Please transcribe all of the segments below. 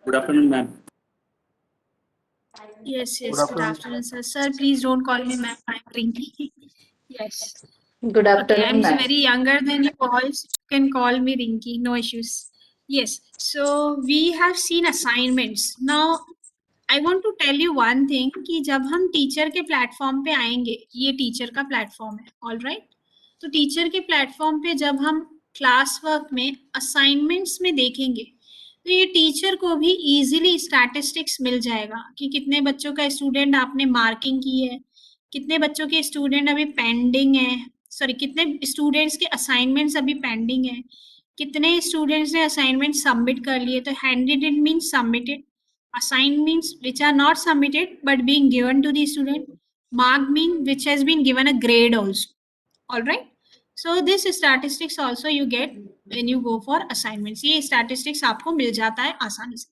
Good afternoon, ma'am. Yes, good afternoon, sir. Sir, please don't call me ma'am. I'm Rinki. Yes. Good Okay, afternoon, I'm ma'am. very younger than you all. You can call me Rinki. No issues. Yes. So we have seen assignments. Now, I want to tell you one thing कि जब हम teacher के platform पे आएंगे, ये teacher का platform है, all right? तो टीचर के प्लेटफॉर्म पे जब हम क्लास वर्क में असाइनमेंट्स में देखेंगे, तो ये टीचर को भी इजीली स्टैटिस्टिक्स मिल जाएगा कि कितने बच्चों का स्टूडेंट आपने मार्किंग की है, कितने बच्चों के स्टूडेंट अभी पेंडिंग है, सॉरी कितने स्टूडेंट्स के असाइनमेंट्स अभी पेंडिंग है, कितने स्टूडेंट्स ने असाइनमेंट सबमिट कर लिए. तो handed it means submitted, assignments which are not submitted but being given to the student, mark mean which has been given a grade also. All right, so this statistics also you get when you go for assignments. ये statistics आपको मिल जाता है आसानी से.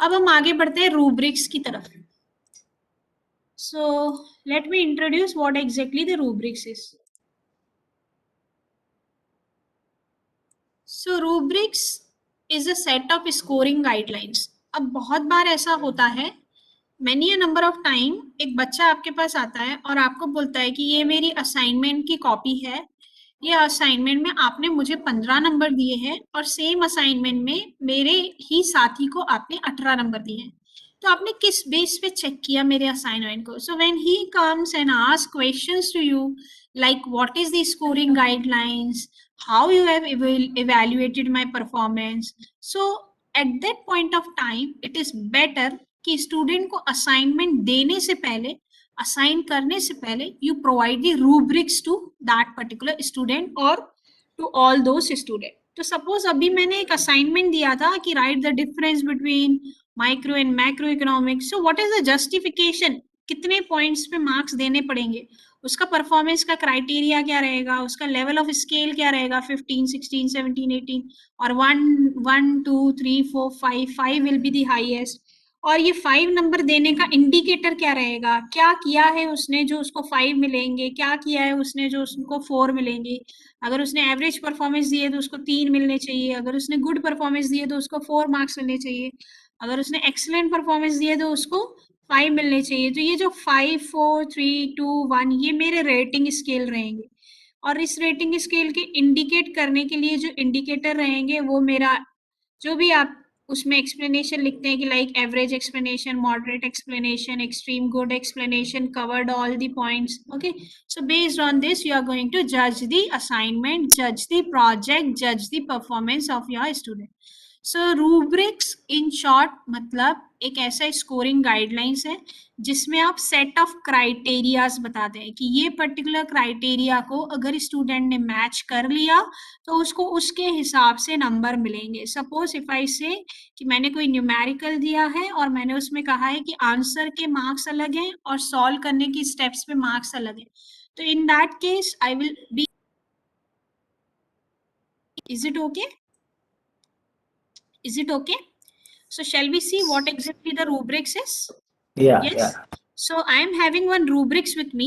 अब हम आगे बढ़ते हैं rubrics की तरफ. So let me introduce what exactly the rubrics is. So rubrics is a set of scoring guidelines. अब बहुत बार ऐसा होता है, many a number of time एक बच्चा आपके पास आता है और आपको बोलता है कि ये मेरी असाइनमेंट की कॉपी है, ये असाइनमेंट में आपने मुझे 15 नंबर दिए हैं और सेम असाइनमेंट में मेरे ही साथी को आपने 18 नंबर दिए हैं. तो आपने किस बेस पे चेक किया मेरे असाइनमेंट को? So when he comes and ask questions to you like what is the scoring guidelines, how you have evaluated my performance, so at that point of time it is better कि student को assignment देने से पहले, assign करने से पहले you provide the rubrics to that particular student और to all those student. तो सपोज अभी मैंने एक असाइनमेंट दिया था कि write the difference between micro and macro economics. So what is the justification, कितने पॉइंट्स पे मार्क्स देने पड़ेंगे, उसका परफॉर्मेंस का क्राइटेरिया क्या रहेगा, उसका लेवल ऑफ स्केल क्या रहेगा, 15, 16, 17, 18 और 1, 2, 3, 4, 5 विल बी द हाईएस्ट. और ये 5 नंबर देने का इंडिकेटर क्या रहेगा, क्या किया है उसने जो उसको 5 मिलेंगे, क्या किया है उसने जो उसको 4 मिलेंगे. अगर उसने एवरेज परफॉर्मेंस दिए तो उसको 3 मिलने चाहिए, अगर उसने गुड परफॉर्मेंस दिए तो उसको 4 मार्क्स मिलने चाहिए, अगर उसने एक्सीलेंट परफॉर्मेंस दिए तो उसको 5 मिलने चाहिए. तो ये जो 5, 4, 3, 2, 1 ये मेरे रेटिंग स्केल रहेंगे. और इस रेटिंग स्केल के इंडिकेट करने के लिए जो इंडिकेटर रहेंगे वो मेरा जो भी आप उसमें एक्सप्लेनेशन लिखते हैं कि like average explanation, moderate explanation, extreme good explanation, covered all the points. Okay, so based on this you are going to जज द असाइनमेंट, जज द प्रोजेक्ट, जज the performance of your student. So rubrics in short मतलब एक ऐसा scoring guidelines है जिसमें आप set of criterias बताते हैं कि ये पर्टिकुलर क्राइटेरिया को अगर स्टूडेंट ने मैच कर लिया तो उसको उसके हिसाब से नंबर मिलेंगे. सपोज इफ आई से कि मैंने कोई न्यूमेरिकल दिया है और मैंने उसमें कहा है कि आंसर के मार्क्स अलग हैं और सॉल्व करने की स्टेप्स पे मार्क्स अलग हैं, तो in that case I will be, is it okay? Is it okay? So shall we see what exactly the rubrics is? Yeah. Yes. Yeah. So I am having one rubrics with me.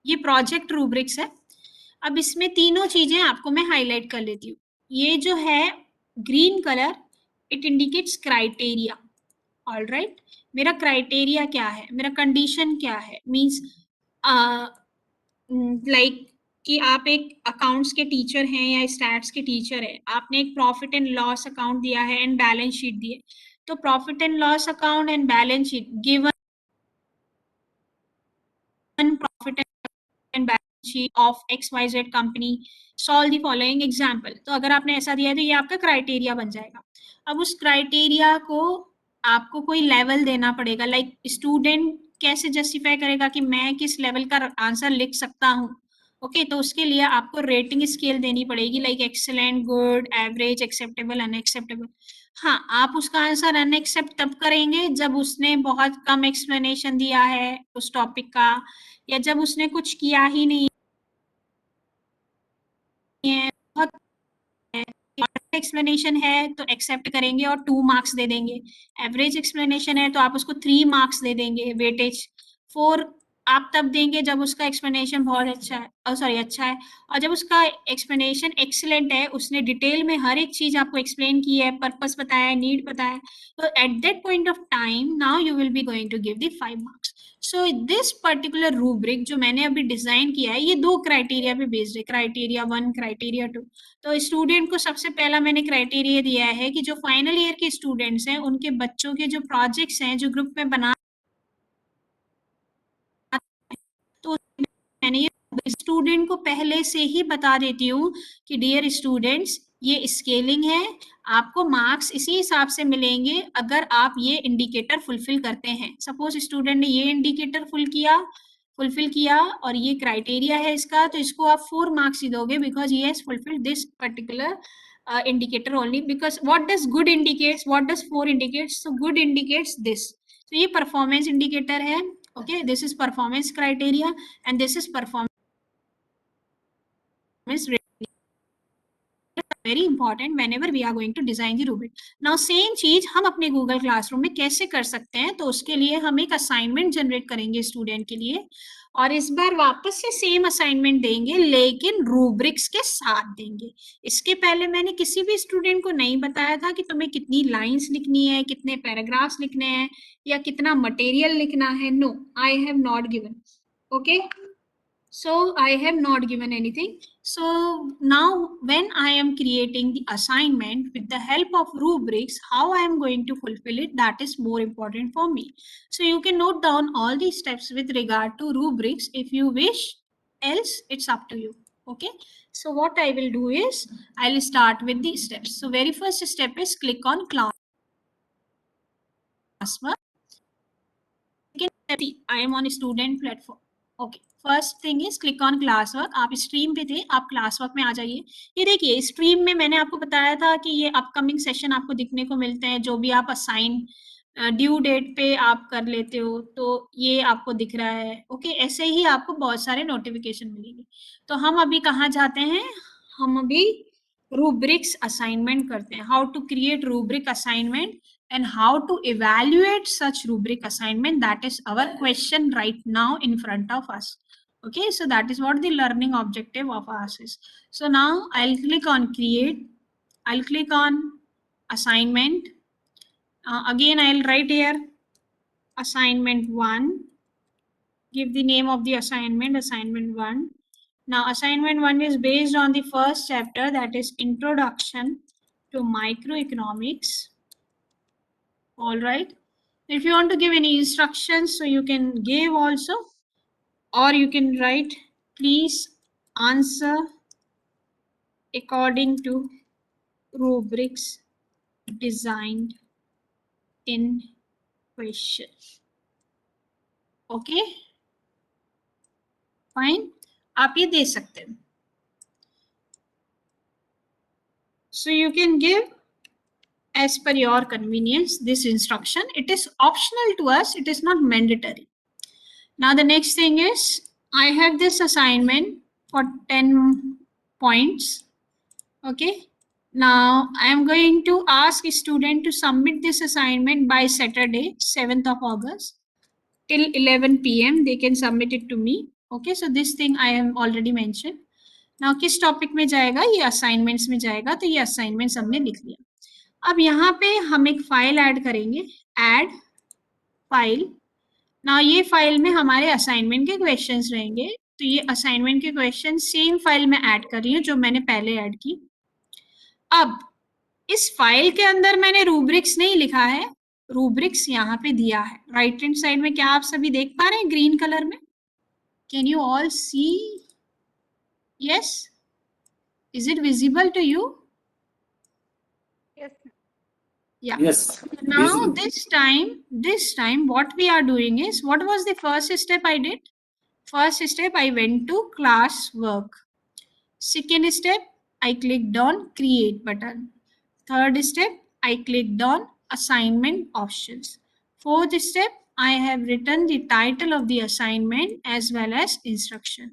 ये project rubrics है. अब इसमें तीनों चीजें आपको मैं highlight कर लेती हूँ. ये जो है green colour, it indicates criteria. All right, मेरा क्राइटेरिया क्या है, मेरा कंडीशन क्या है, मीन्स लाइक कि आप एक अकाउंट्स के टीचर हैं या स्टैट्स के टीचर हैं, आपने एक प्रॉफिट एंड लॉस अकाउंट दिया है एंड बैलेंस शीट दिए. तो profit and loss account and balance sheet given profit and balance sheet of XYZ company, solve the following example. तो अगर आपने ऐसा दिया है तो ये आपका क्राइटेरिया बन जाएगा. अब उस क्राइटेरिया को आपको कोई लेवल देना पड़ेगा, लाइक स्टूडेंट कैसे जस्टिफाई करेगा कि मैं किस लेवल का आंसर लिख सकता हूँ. ओके, तो उसके लिए आपको रेटिंग स्केल देनी पड़ेगी, like excellent, good, average, acceptable, unacceptable. हाँ, आप उसका आंसर अनएक्सेप्ट तब करेंगे जब उसने बहुत कम एक्सप्लेनेशन दिया है उस टॉपिक का, या जब उसने कुछ किया ही नहीं है, बहुत एक्सप्लेनेशन है तो एक्सेप्ट करेंगे और 2 मार्क्स दे देंगे. एवरेज एक्सप्लेनेशन है तो आप उसको 3 मार्क्स दे देंगे वेटेज. 4 आप तब देंगे जब उसका एक्सप्लेनेशन बहुत अच्छा है, सॉरी अच्छा है, और जब उसका एक्सप्लेनेशन एक्सीलेंट है, उसने डिटेल में हर एक चीज आपको एक्सप्लेन की है, पर्पस बताया है, नीड बताया है, तो at that point of time now you will be going to give the 5 marks. So this particular rubric जो मैंने अभी डिजाइन किया है, ये 2 क्राइटेरिया पे बेस्ड है, क्राइटेरिया 1, क्राइटेरिया 2। तो स्टूडेंट को सबसे पहला मैंने क्राइटेरिया दिया है कि जो फाइनल ईयर के स्टूडेंट्स हैं, उनके बच्चों के जो प्रोजेक्ट्स हैं, जो ग्रुप में बना, तो मैंने स्टूडेंट को पहले से ही बता देती हूँ कि डियर स्टूडेंट्स, ये स्केलिंग है, आपको मार्क्स इसी हिसाब से मिलेंगे अगर आप ये इंडिकेटर फुलफिल करते हैं। सपोज स्टूडेंट ने ये इंडिकेटर फुलफिल किया और ये क्राइटेरिया है इसका, तो इसको आप 4 मार्क्स ही दोगे, बिकॉज ये has fulfil this particular indicator only, because what does good indicates, what does 4 indicates? So good indicates this, तो ये परफॉर्मेंस इंडिकेटर है। okay, this is performance criteria and this is performance very important whenever we are going to design the rubric. Now same चीज हम अपने Google classroom में कैसे कर सकते हैं, तो उसके लिए हम एक असाइनमेंट जनरेट करेंगे स्टूडेंट के लिए, और इस बार वापस से सेम असाइनमेंट देंगे, लेकिन रूब्रिक्स के साथ देंगे। इसके पहले मैंने किसी भी स्टूडेंट को नहीं बताया था कि तुम्हें कितनी लाइंस लिखनी है, कितने पैराग्राफ्स लिखने हैं, या कितना मटेरियल लिखना है। No, I have not given. Okay, so I have not given anything. So now when I am creating the assignment with the help of rubrics, how I am going to fulfill it, that is more important for me. So you can note down all these steps with regard to rubrics if you wish, else it's up to you. Okay, so what I will do is I'll start with the steps. So very first step is click on classwork. I am on a student platform. Okay, first thing is click on class work. आप stream पे थे, आप class work में आ जाइए। ये देखिए, stream में मैंने आपको बताया था कि ये अपकमिंग सेशन आपको दिखने को मिलते हैं, जो भी आप असाइन ड्यू डेट पे आप कर लेते हो, तो ये आपको दिख रहा है। ओके, ऐसे ही आपको बहुत सारे नोटिफिकेशन मिलेंगे। तो हम अभी कहाँ जाते हैं, हम अभी रूब्रिक्स असाइनमेंट करते हैं, how to create rubric assignment and how to evaluate such rubric assignment. That is our question right now in front of us. Okay, so that is what the learning objective of us is. So now I'll click on create, I'll click on assignment. Again I'll write here assignment 1, give the name of the assignment, assignment 1. Now assignment 1 is based on the first chapter, that is introduction to microeconomics. All right, if you want to give any instructions, so you can give also, or you can write please answer according to rubrics designed in question. Okay, fine, आप ये दे सकते हैं। So you can give as per your convenience this instruction. It is optional to us, it is not mandatory. Now the next thing is, I have this assignment for 10 points. Okay, now I am going to ask a student to submit this assignment by Saturday 7th of August till 11 p.m. They can submit it to me. Okay, so this thing I have already mentioned. Now किस topic में जाएगा, ये assignments में जाएगा, तो ये assignments हमने लिख लिया। अब यहाँ पे हम एक फाइल ऐड करेंगे, ऐड फाइल। ना ये फाइल में हमारे असाइनमेंट के क्वेश्चंस रहेंगे, तो ये असाइनमेंट के क्वेश्चन सेम फाइल में ऐड कर रही हूँ जो मैंने पहले ऐड की। अब इस फाइल के अंदर मैंने रूब्रिक्स नहीं लिखा है, रूब्रिक्स यहाँ पे दिया है राइट हैंड साइड में। क्या आप सभी देख पा रहे हैं ग्रीन कलर में? Can you all see? Yes, is it visible to you? Yes. Yeah. Yes. Now this time what we are doing is, what was the first step I did? First step, I went to class work. Second step, I clicked on create button. Third step, I clicked on assignment options. Fourth step, I have written the title of the assignment as well as instruction.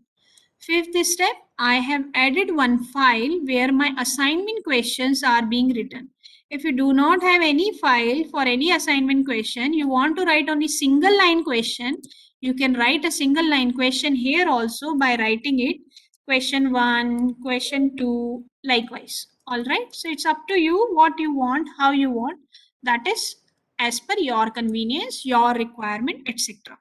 Fifth step, I have added one file where my assignment questions are being written. If you do not have any file for any assignment question, you want to write only single line question, You can write a single line question here also by writing it question 1, question 2, likewise. All right. So it's up to you what you want, how you want. That is as per your convenience, your requirement, etc.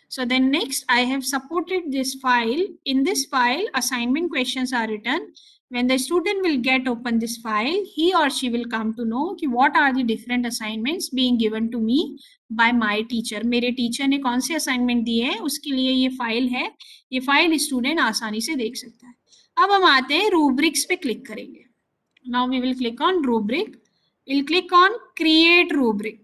So then next I have supported this file. In this file, assignment questions are written. When the student will get open this file, he or she will come to know कि what are the different assignments being given to me by my teacher. मेरे teacher ने कौन से assignment दिए हैं उसके लिए ये फाइल है. ये फाइल स्टूडेंट आसानी से देख सकता है. अब हम आते हैं रूब्रिक्स पे क्लिक करेंगे. Now we will click on rubric. We'll click on create rubric.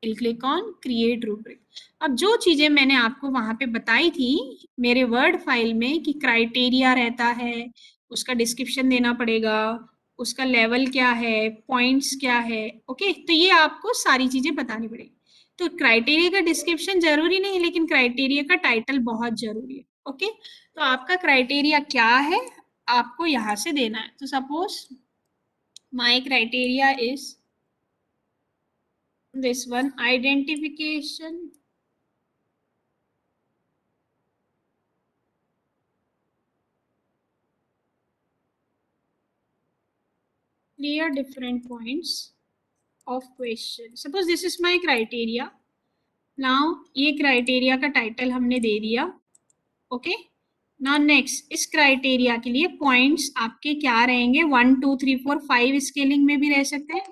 We'll click on create rubric. अब जो चीजें मैंने आपको वहां पे बताई थी मेरे वर्ड फाइल में कि क्राइटेरिया रहता है, उसका डिस्क्रिप्शन देना पड़ेगा, उसका लेवल क्या है, पॉइंट्स क्या है, ओके, तो ये आपको सारी चीजें बतानी पड़ेगी. तो क्राइटेरिया का डिस्क्रिप्शन जरूरी नहीं, लेकिन क्राइटेरिया का टाइटल बहुत जरूरी है. ओके, तो आपका क्राइटेरिया क्या है आपको यहाँ से देना है. तो suppose my criteria is this one, identification, clear different points of question. Suppose this is my criteria. Now ये criteria का title हमने दे दिया. Okay, now next इस criteria के लिए points आपके क्या रहेंगे, 1 2 3 4 5 स्केलिंग में भी रह सकते हैं,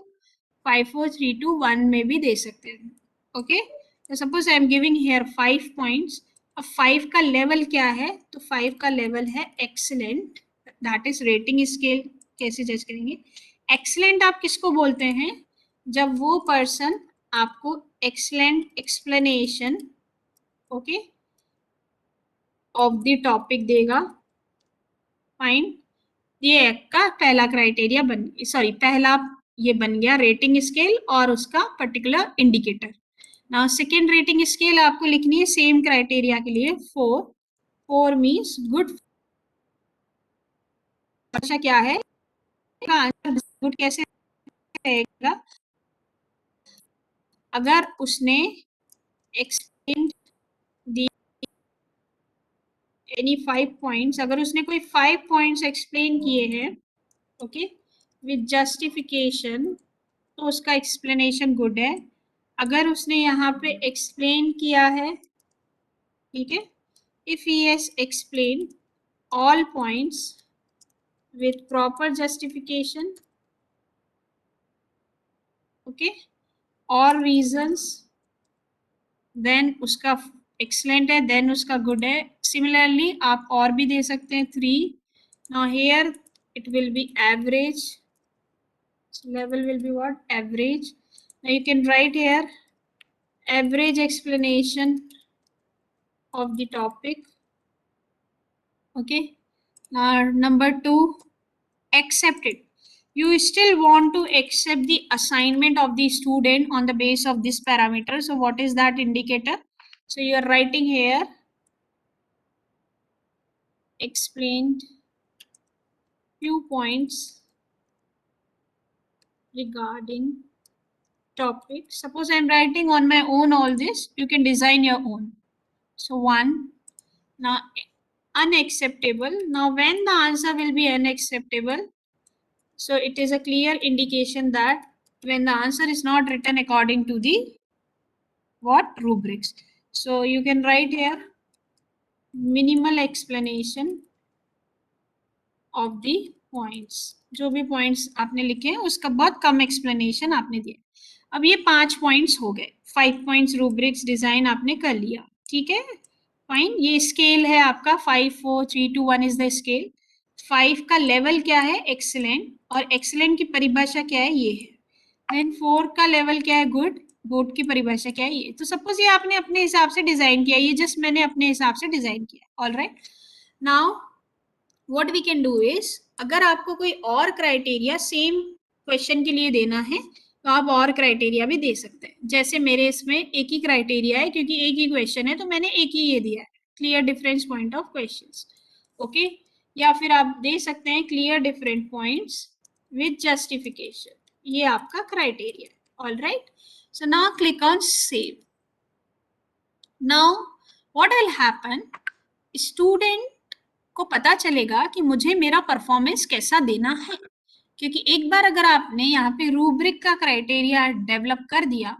5 4 3 2 1 में भी दे सकते हैं. ओके, तो suppose I am giving here 5 points. अब 5 का लेवल क्या है, तो 5 का लेवल है excellent. That is rating scale. कैसे जज करेंगे एक्सीलेंट आप किसको बोलते हैं, जब वो पर्सन आपको excellent explanation okay of the topic देगा. फाइन, ये का पहला क्राइटेरिया पहला ये बन गया रेटिंग स्केल और उसका particular indicator. Now second rating scale आपको लिखनी है सेम क्राइटेरिया के लिए 4. 4 मीन्स गुड. अच्छा क्या है आंसर गुड कैसे रहेगा, अगर उसने एक्सप्लेन दी एनी 5 पॉइंट्स, अगर उसने कोई 5 पॉइंट्स एक्सप्लेन किए हैं ओके विद जस्टिफिकेशन, तो उसका एक्सप्लेनेशन गुड है. अगर उसने यहाँ पे एक्सप्लेन किया है, ठीक है, if he has explain all points with proper justification okay or reasons, then उसका excellent है, then उसका good है. Similarly आप और भी दे सकते हैं 3. now here it will be average, level will be what, average. now you can write here average explanation of the topic. okay, now number 2, accepted. You still want to accept the assignment of the student on the base of this parameter. So what is that indicator? So you are writing here explained few points regarding topic. Suppose I am writing on my own all this, you can design your own. So 1, now unacceptable. Now when the answer will be unacceptable, so it is a clear indication that when the answer is not written according to the what rubrics. So you can write here minimal explanation of the points. जो भी points आपने लिखे हैं उसका बहुत कम explanation आपने दिया. अब ये 5 points हो गए. 5 points rubrics design आपने कर लिया. ठीक है, फाइन. ये स्केल है आपका 5 4 3 2 1 इज द स्केल. 5 का लेवल क्या है, एक्सीलेंट, और एक्सीलेंट की परिभाषा क्या है, ये है. देन 4 का लेवल क्या है, गुड. गुड की परिभाषा क्या है, ये. तो सपोज ये आपने अपने हिसाब से डिजाइन किया, ये जस्ट मैंने अपने हिसाब से डिजाइन किया. All right, now what we can do is, अगर आपको कोई और क्राइटेरिया सेम क्वेश्चन के लिए देना है तो आप और क्राइटेरिया भी दे सकते हैं. जैसे मेरे इसमें एक ही क्राइटेरिया है क्योंकि एक ही क्वेश्चन है तो मैंने एक ही ये दिया है, clear difference point of questions. Okay, या फिर आप दे सकते हैं clear different points with justification. ये आपका क्राइटेरिया है. All right, so now click on save. Now what will happen, student को पता चलेगा कि मुझे मेरा परफॉर्मेंस कैसा देना है, क्योंकि एक बार अगर आपने यहाँ पे रूब्रिक का क्राइटेरिया डेवलप कर दिया,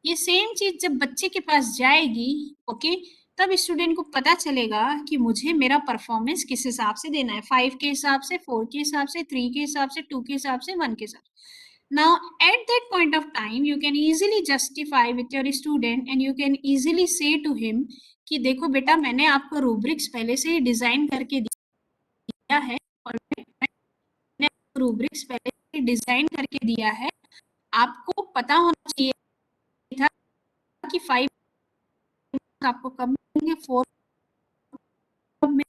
ये सेम चीज जब बच्चे के पास जाएगी, ओके, तब स्टूडेंट को पता चलेगा कि मुझे मेरा परफॉर्मेंस किस हिसाब से देना है, 5 के हिसाब से, 4 के हिसाब से, 3 के हिसाब से, 2 के हिसाब से, 1 के हिसाब से. Now, at that point of time, you can easily justify with your student and you can easily say to him कि देखो बेटा, मैंने आपको रूब्रिक्स पहले से ही डिजाइन करके दिया है, और मैंने रूब्रिक्स पहले से डिजाइन करके दिया है, आपको पता होना चाहिए था कि 5 आपको कब मिलेंगे, 4 में.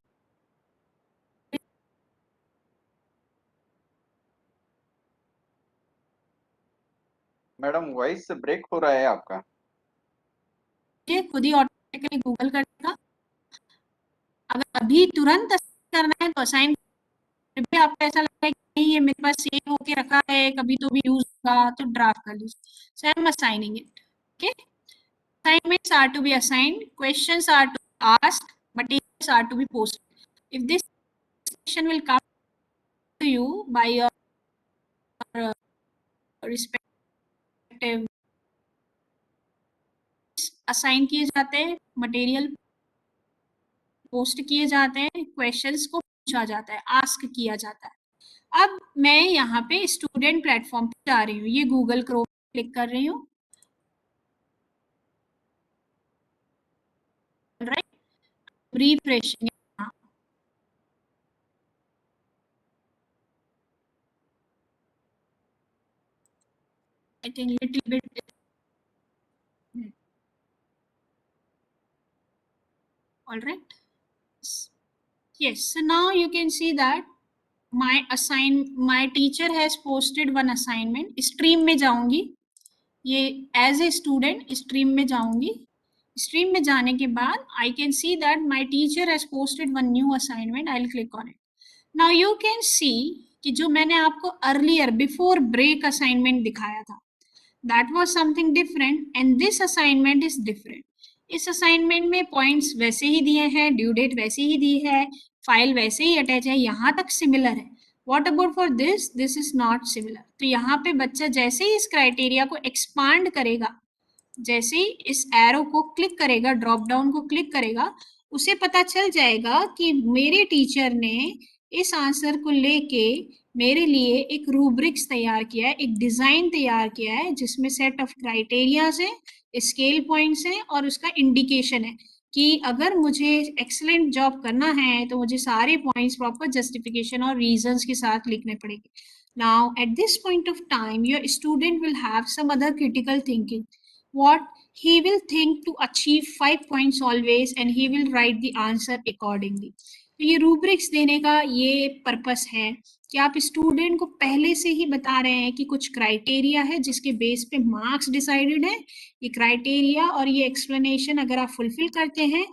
मैडम वॉइस ब्रेक हो रहा है आपका. ये खुद ही ऑटोमेटिकली गूगल कर देगा. अगर अभी तुरंत करना है तो असाइन, भी आपको ऐसा लगता है कि नहीं ये मेरे पास सेव होके रखा है, कभी तो भी यूज होगा, तो ड्राफ्ट कर लीजिए. So I am assigning it. Okay, assignments are to be assigned, questions are to be asked, materials are to be posted. If this question will come to you by your respective, assign किए जाते हैं, material post किए जाते हैं, questions को पूछा जाता है, आस्क किया जाता है. अब मैं यहाँ पे स्टूडेंट प्लेटफॉर्म पे जा रही हूँ, ये गूगल क्रोम क्लिक कर रही हूँ, right, refreshing. I think little bit. All right. Yes. So now you can see that my teacher has posted one assignment. Stream में जाऊंगी, ये as a student stream में जाऊंगी. Stream में जाने के बाद I can see that my teacher has posted one new assignment. I'll click on it. Now you can see कि जो मैंने आपको earlier before break assignment दिखाया था, that was something different and this assignment is different. इस assignment में points वैसे ही दिए हैं, ड्यू डेट वैसे ही दी है, फाइल वैसे ही अटैच है, यहाँ तक सिमिलर है. What about for this is not similar. तो यहाँ पे बच्चा जैसे ही इस क्राइटेरिया को एक्सपांड करेगा, जैसे ही इस एरो को क्लिक करेगा, ड्रॉप डाउन को क्लिक करेगा, उसे पता चल जाएगा कि मेरे टीचर ने इस आंसर को लेके मेरे लिए एक रूब्रिक्स तैयार किया है, एक डिजाइन तैयार किया है, जिसमें सेट ऑफ क्राइटेरियाज है, स्केल पॉइंट्स हैं और उसका इंडिकेशन है कि अगर मुझे एक्सलेंट जॉब करना है तो मुझे सारे पॉइंट्स प्रॉपर जस्टिफिकेशन और रीजंस के साथ लिखने पड़ेंगे. Now at this point of time your student will have some other critical thinking. what he will think to achieve 5 points always and he will write the answer accordingly. तो ये rubrics देने का ये purpose है कि आप student को पहले से ही बता रहे हैं कि कुछ क्राइटेरिया है जिसके बेस पे मार्क्स डिसाइडेड है. ये क्राइटेरिया और ये एक्सप्लेनेशन अगर आप फुलफिल करते हैं,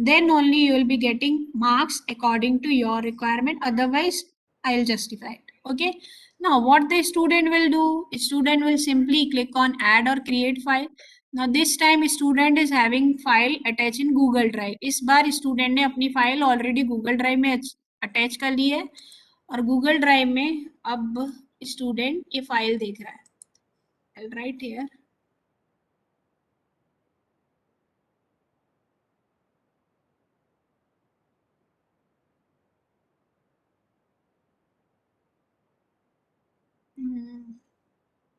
then only you will be getting marks according to your requirement, otherwise I'll justify it. Okay, now what the student will do, student will simply click on add or create file. Now this time student is having file attached in Google Drive. इस बार student ने अपनी file already Google Drive में attach कर ली है और Google Drive में अब student ये फाइल देख रहा है. I'll write here.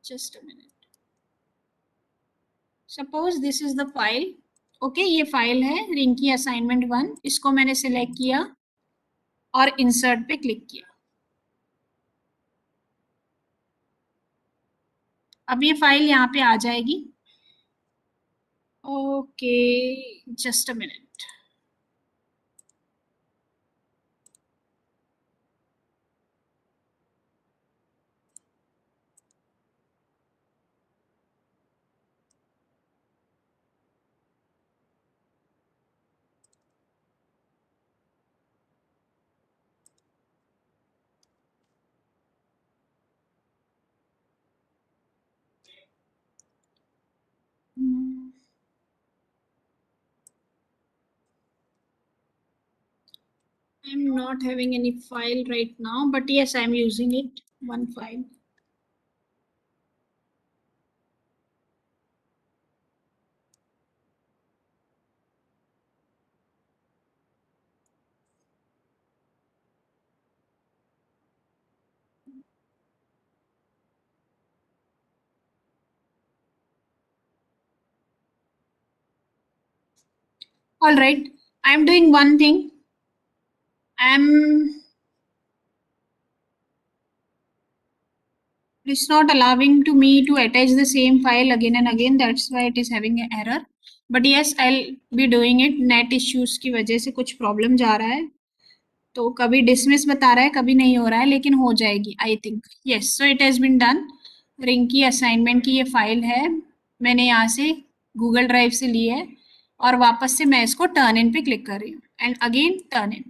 Just a minute. Suppose this is the file. Okay, ये फाइल है रिंकी असाइनमेंट 1. इसको मैंने सिलेक्ट किया और इंसर्ट पे क्लिक किया. अब ये फाइल यहाँ पे आ जाएगी. Okay, just a minute. I'm not having any file right now, but yes, I'm using it, one file. All right, I'm doing one thing. It's not allowing to me to attach the same file again and again. That's why it is having an error. But yes, I'll be doing it. Net issues की वजह से कुछ problem जा रहा है, तो कभी dismiss बता रहा है, कभी नहीं हो रहा है, लेकिन हो जाएगी I think. Yes, so it has been done. Rinki assignment की ये फाइल है, मैंने यहाँ से गूगल ड्राइव से ली है और वापस से मैं इसको टर्न इन पे क्लिक कर रही हूँ and again turn in.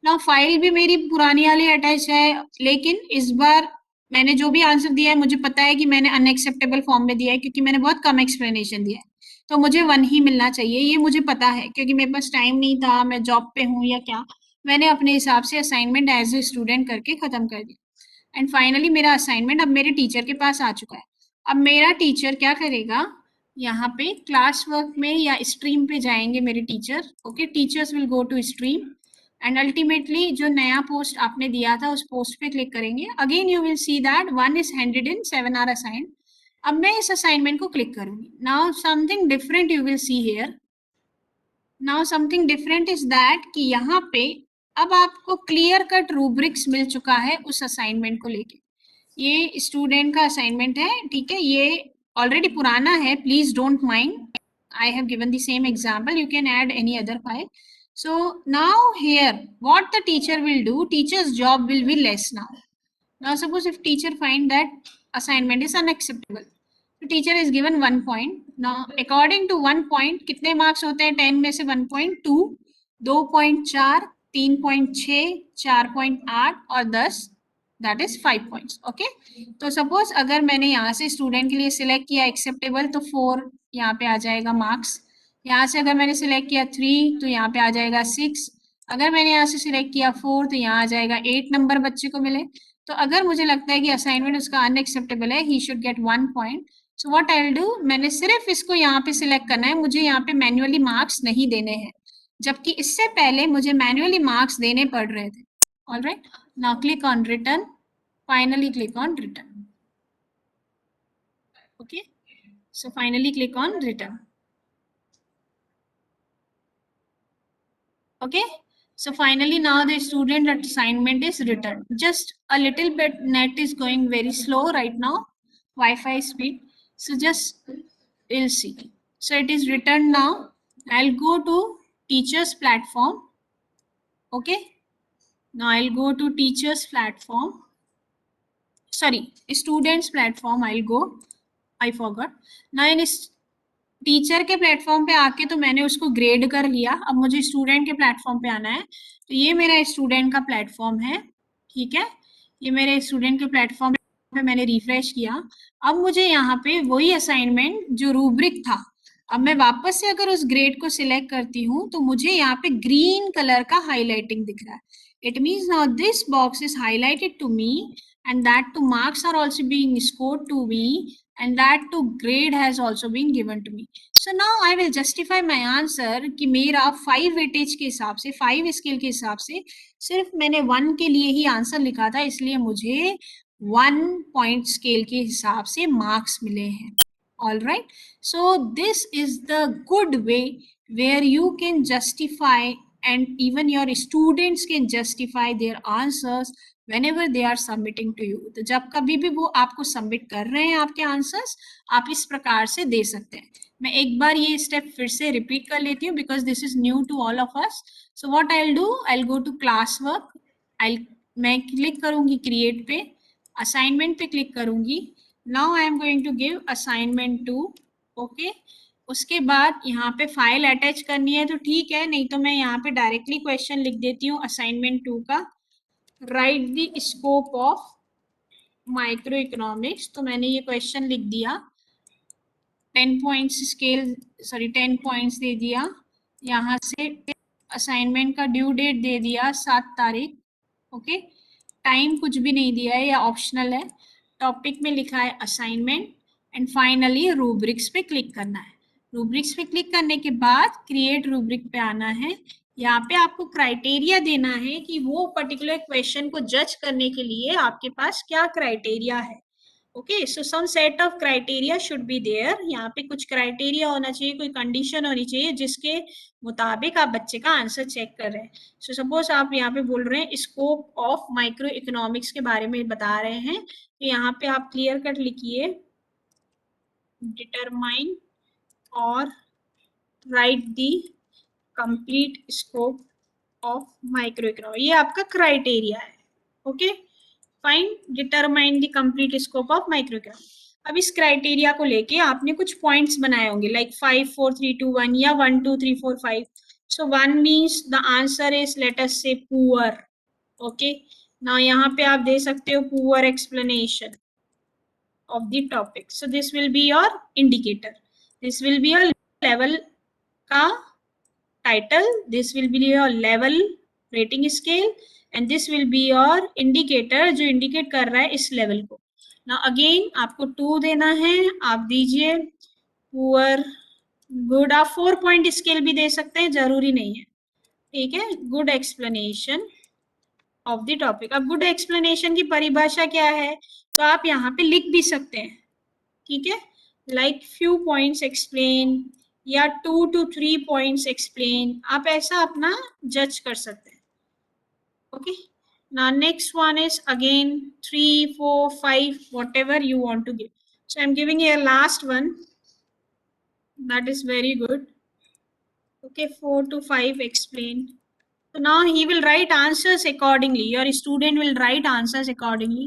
Now file भी मेरी पुरानी वाली अटैच है, लेकिन इस बार मैंने जो भी आंसर दिया है मुझे पता है कि मैंने अनएक्सेप्टेबल फॉर्म में दिया है, क्योंकि मैंने बहुत कम एक्सप्लेनेशन दिया है, तो मुझे 1 ही मिलना चाहिए. ये मुझे पता है क्योंकि मेरे पास टाइम नहीं था, मैं जॉब पे हूँ या क्या, मैंने अपने हिसाब से असाइनमेंट एज ए स्टूडेंट करके खत्म कर दिया. एंड फाइनली मेरा असाइनमेंट अब मेरे टीचर के पास आ चुका है. अब मेरा टीचर क्या करेगा, यहाँ पे क्लास वर्क में या स्ट्रीम पे जाएंगे मेरे teacher. Okay, teachers will go to stream and ultimately जो नया पोस्ट आपने दिया था उस पोस्ट पे क्लिक करेंगे. Again you will see that 1 is handed in, 7 are assigned. अब मैं इस असाइनमेंट को क्लिक करूंगी. Now something different you will see here. Now something different is that कि यहाँ पे अब आपको क्लियर कट रूब्रिक्स मिल चुका है उस असाइनमेंट को लेके. ये स्टूडेंट का असाइनमेंट है, ठीक है, ये ऑलरेडी पुराना है, please don't mind. I have given the same example, you can add any other file. So now here what the teacher will do, teacher's job will be less now. Now suppose if teacher find that assignment is unacceptable, so teacher is given 1 point. Now according to 1 point कितने marks होते हैं 10 में से 1.2, 2.4, 3.6, 4.8 और 10, that is 5 points. Okay, तो suppose अगर मैंने यहाँ से स्टूडेंट के लिए सिलेक्ट किया एक्सेप्टेबल, तो 4 यहाँ पे आ जाएगा मार्क्स. यहाँ से अगर मैंने सिलेक्ट किया 3 तो यहाँ पे आ जाएगा 6. अगर मैंने यहाँ से सिलेक्ट किया 4 तो यहाँ आ जाएगा 8 नंबर बच्चे को मिले. तो अगर मुझे लगता है कि असाइनमेंट उसका अनएक्सेप्टेबल है, he should get 1 point. So what I will do, मैंने सिर्फ इसको यहाँ पे सिलेक्ट करना है, मुझे यहाँ पे मैन्युअली मार्क्स नहीं देने हैं, जबकि इससे पहले मुझे मैन्युअली मार्क्स देने पड़ रहे थे. All right, now click on return, finally click on return. Okay, so finally click on return. Okay, so finally now the student assignment is returned. Just a little bit net is going very slow right now, Wi-Fi speed, so just we'll see. So it is returned now. I'll go to teachers platform. Okay, now I'll go to teachers platform, sorry, students platform. I'll go, I forgot. now in teacher के platform पे आके तो मैंने उसको grade कर लिया, अब मुझे स्टूडेंट के प्लेटफॉर्म पे आना है. तो ये मेरा स्टूडेंट का प्लेटफॉर्म है, ठीक है, ये मेरे स्टूडेंट के प्लेटफॉर्म पे मैंने रिफ्रेश किया. अब मुझे यहाँ पे वही असाइनमेंट जो रूब्रिक था, अब मैं वापस से अगर उस ग्रेड को सिलेक्ट करती हूँ तो मुझे यहाँ पे ग्रीन कलर का हाईलाइटिंग दिख रहा है. It means now this box is highlighted to me and that too marks are also being scored to me and that too grade has also been given to me. So now I will justify my answer कि मेरा 5 weightage के हिसाब से, 5 scale के हिसाब से सिर्फ मैंने 1 के लिए ही आंसर लिखा था, इसलिए मुझे 1 पॉइंट स्केल के हिसाब से मार्क्स मिले हैं. All right, so this is the good way where you can justify and even your students can justify their answers whenever they are submitting to you. तो जब कभी भी वो आपको सबमिट कर रहे हैं आपके आंसर्स, आप इस प्रकार से दे सकते हैं. मैं एक बार ये स्टेप फिर से रिपीट कर लेती हूँ because this is new to all of us. So what I will do, I will go to class work, मैं क्लिक करूंगी क्रिएट पे, असाइनमेंट पे क्लिक करूंगी. Now I am going to give assignment 2. Okay, उसके बाद यहाँ पे file attach करनी है तो ठीक है, नहीं तो मैं यहाँ पे डायरेक्टली क्वेश्चन लिख देती हूँ असाइनमेंट 2 का, right the scope of micro economics. तो मैंने ये क्वेश्चन लिख दिया, 10 पॉइंट्स स्केल, सॉरी 10 पॉइंट्स दे दिया. यहाँ से असाइनमेंट का ड्यू डेट दे दिया 7 तारीख, ओके। टाइम कुछ भी नहीं दिया है, या ऑप्शनल है। टॉपिक में लिखा है असाइनमेंट एंड फाइनली रूब्रिक्स पे क्लिक करना है। रूब्रिक्स पे क्लिक करने के बाद क्रिएट रूब्रिक पे आना है। यहाँ पे आपको क्राइटेरिया देना है कि वो पर्टिकुलर क्वेश्चन को जज करने के लिए आपके पास क्या क्राइटेरिया है। Okay, so some set of criteria should be there. यहाँ पे कुछ क्राइटेरिया होना चाहिए, कोई कंडीशन होनी चाहिए जिसके मुताबिक आप बच्चे का आंसर चेक कर रहे हैं। सो सपोज आप यहाँ पे बोल रहे हैं स्कोप ऑफ माइक्रो इकोनॉमिक्स के बारे में बता रहे हैं, तो यहाँ पे आप क्लियर कट लिखिए डिटरमाइन और right the complete scope of micro economics. ये आपका क्राइटेरिया है। Okay, fine, determine the complete scope of micro economics. अब इस क्राइटेरिया को लेके आपने कुछ पॉइंट्स बनाए होंगे, लाइक 5 4 3 2 1 या 1 2 3 4 5। सो 1 means the answer is late us से पुअर। ओके, नाउ यहाँ पे आप दे सकते हो poor explanation of the topic. So this will be your indicator. This will be your level का title. This will be your level rating scale and this will be your indicator जो indicate कर रहा है इस level को. Now again आपको 2 देना है, आप दीजिए poor, good। आप 4 point scale भी दे सकते हैं, जरूरी नहीं है, ठीक है। good explanation of the topic. अब गुड एक्सप्लेनेशन की परिभाषा क्या है, तो आप यहाँ पे लिख भी सकते हैं, ठीक है, लाइक फ्यू पॉइंट्स एक्सप्लेन या 2 to 3 पॉइंट्स एक्सप्लेन, आप ऐसा अपना जज कर सकते हैं। Okay, now next one is again 3 4 5 whatever you want to give. So I'm giving you a last one that is very good. Okay, 4 to 5 explain. So now he will write answers accordingly. Your student will write answers accordingly.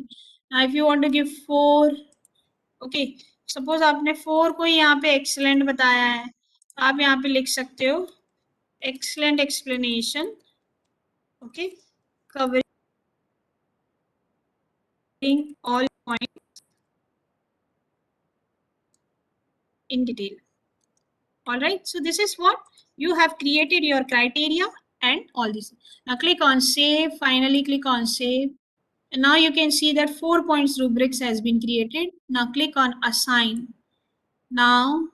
Now if you want to give 4, okay, suppose आपने 4 को यहाँ पे excellent बताया है, तो आप यहाँ पे लिख सकते हो excellent explanation, okay, covering all points in detail. All right, so this is what you have created your criteria and all this. Now click on save, finally click on save. And now you can see that 4 points rubrics has been created. Now click on assign. Now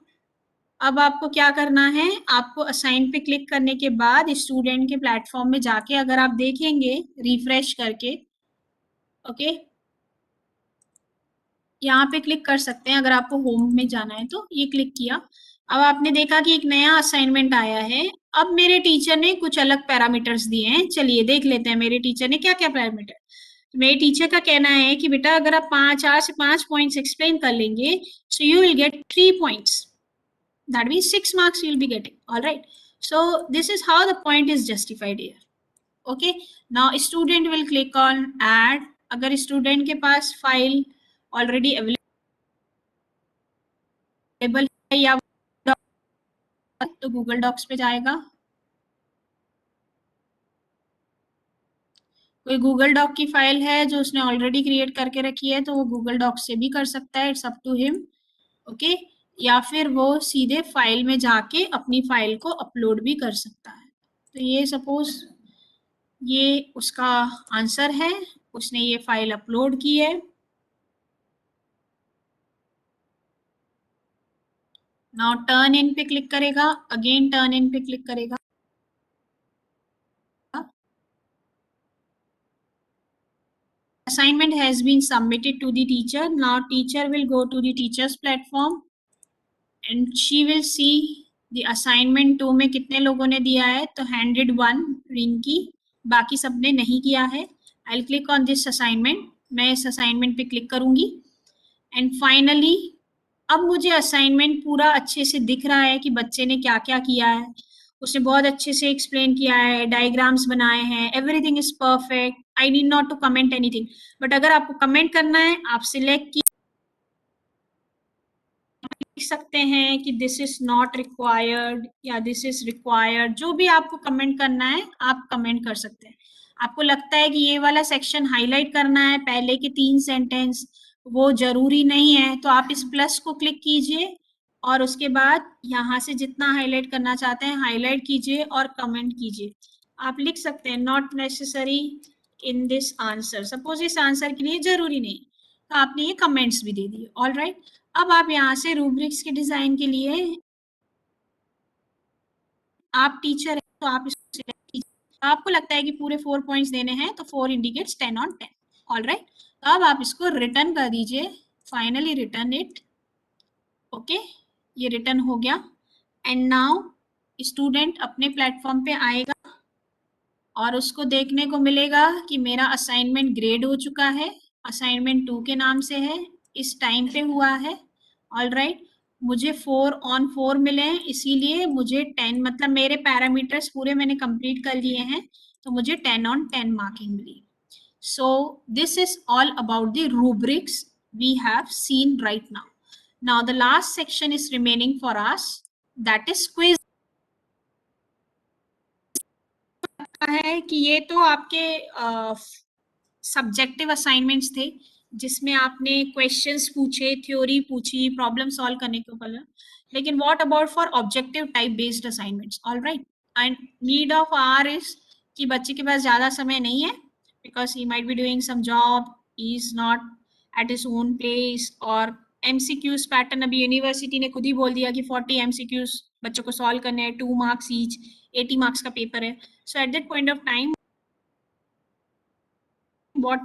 अब आपको क्या करना है, आपको assign पे click करने के बाद स्टूडेंट के प्लेटफॉर्म में जाके अगर आप देखेंगे रिफ्रेश करके, ओके, यहाँ पे क्लिक कर सकते हैं। अगर आपको होम में जाना है तो ये क्लिक किया, अब आपने देखा कि एक नया असाइनमेंट आया है। अब मेरे टीचर ने कुछ अलग पैरामीटर्स दिए हैं, चलिए देख लेते हैं मेरे टीचर ने क्या क्या पैरामीटर। मेरे टीचर का कहना है कि बेटा अगर आप 4 से 5 पॉइंट्स एक्सप्लेन कर लेंगे, so you will get 3 points, that means 6 marks you will be getting. Alright, so this is how the point is justified here. Okay, now student will click on add. अगर student के पास file already available है या तो Google docs पे जाएगा, कोई Google dock की file है जो उसने ऑलरेडी क्रिएट करके रखी है तो वो गूगल डॉक से भी कर सकता है, it's up to him. Okay, या फिर वो सीधे फाइल में जाके अपनी फाइल को अपलोड भी कर सकता है। तो ये सपोज ये उसका आंसर है, उसने ये फाइल अपलोड की है। नाउ टर्न इन पे क्लिक करेगा, अगेन टर्न इन पे क्लिक करेगा, assignment has been submitted to the teacher. Now teacher will go to the teachers platform and she will see the assignment 2 में कितने लोगों ने दिया है, तो handed 1 रिंकी, बाकी सबने नहीं किया है। I'll click on this assignment, मैं इस assignment पे क्लिक करूंगी and finally अब मुझे असाइनमेंट पूरा अच्छे से दिख रहा है कि बच्चे ने क्या क्या किया है। उसने बहुत अच्छे से एक्सप्लेन किया है, डायग्राम्स बनाए हैं, everything is perfect, I need not to comment anything. But अगर आपको कमेंट करना है, आप सिलेक्ट की लिख सकते हैं कि दिस इज नॉट रिक्वायर्ड या दिस इज रिक्वायर्ड, जो भी आपको कमेंट करना है आप कमेंट कर सकते हैं। आपको लगता है कि ये वाला सेक्शन हाईलाइट करना है, पहले के 3 सेंटेंस, वो जरूरी नहीं है, तो आप इस प्लस को क्लिक कीजिए और उसके बाद यहाँ से जितना हाईलाइट करना चाहते हैं हाईलाइट कीजिए और कमेंट कीजिए। आप लिख सकते हैं not necessary in this answer, suppose इस आंसर के लिए जरूरी नहीं, तो आपने ये कमेंट्स भी दे दिए। ऑल राइट, अब आप यहाँ से रूब्रिक्स के डिजाइन के लिए, आप टीचर हैं तो आप इसको सिलेक्ट कीजिए। आपको लगता है कि पूरे 4 पॉइंट्स देने हैं तो 4 इंडिकेट्स 10 on 10। ऑल राइट, तो अब आप इसको रिटर्न कर दीजिए, फाइनली रिटर्न इट। ओके, ये रिटर्न हो गया। एंड नाउ स्टूडेंट अपने प्लेटफॉर्म पे आएगा और उसको देखने को मिलेगा कि मेरा असाइनमेंट ग्रेड हो चुका है, असाइनमेंट 2 के नाम से है, इस टाइम पे हुआ है। ऑल राइट, मुझे 4 on 4 मिले हैं, इसीलिए मुझे 10, मतलब मेरे पैरामीटर्स पूरे मैंने कंप्लीट कर लिए हैं, तो मुझे 10 on 10 मार्किंग मिली। So this is all about the rubrics we have seen right now. Now the last section is remaining for us, that is quiz. है कि ये तो आपके सब्जेक्टिव असाइनमेंट्स थे जिसमें आपने क्वेश्चंस पूछे, थ्योरी पूछी, प्रॉब्लम सॉल्व करने को बोला, लेकिन what about for objective type based assignments? All right, and need of are is कि बच्चे के पास ज्यादा समय नहीं है, because he might be doing some job, he is not at his own place, और एमसीक्यूज पैटर्न अभी यूनिवर्सिटी ने खुद ही बोल दिया कि 40 एमसीक्यूज बच्चों को सॉल्व करने हैं, 2 मार्क्स ईच, 80 मार्क्स का पेपर है। So at that point of time what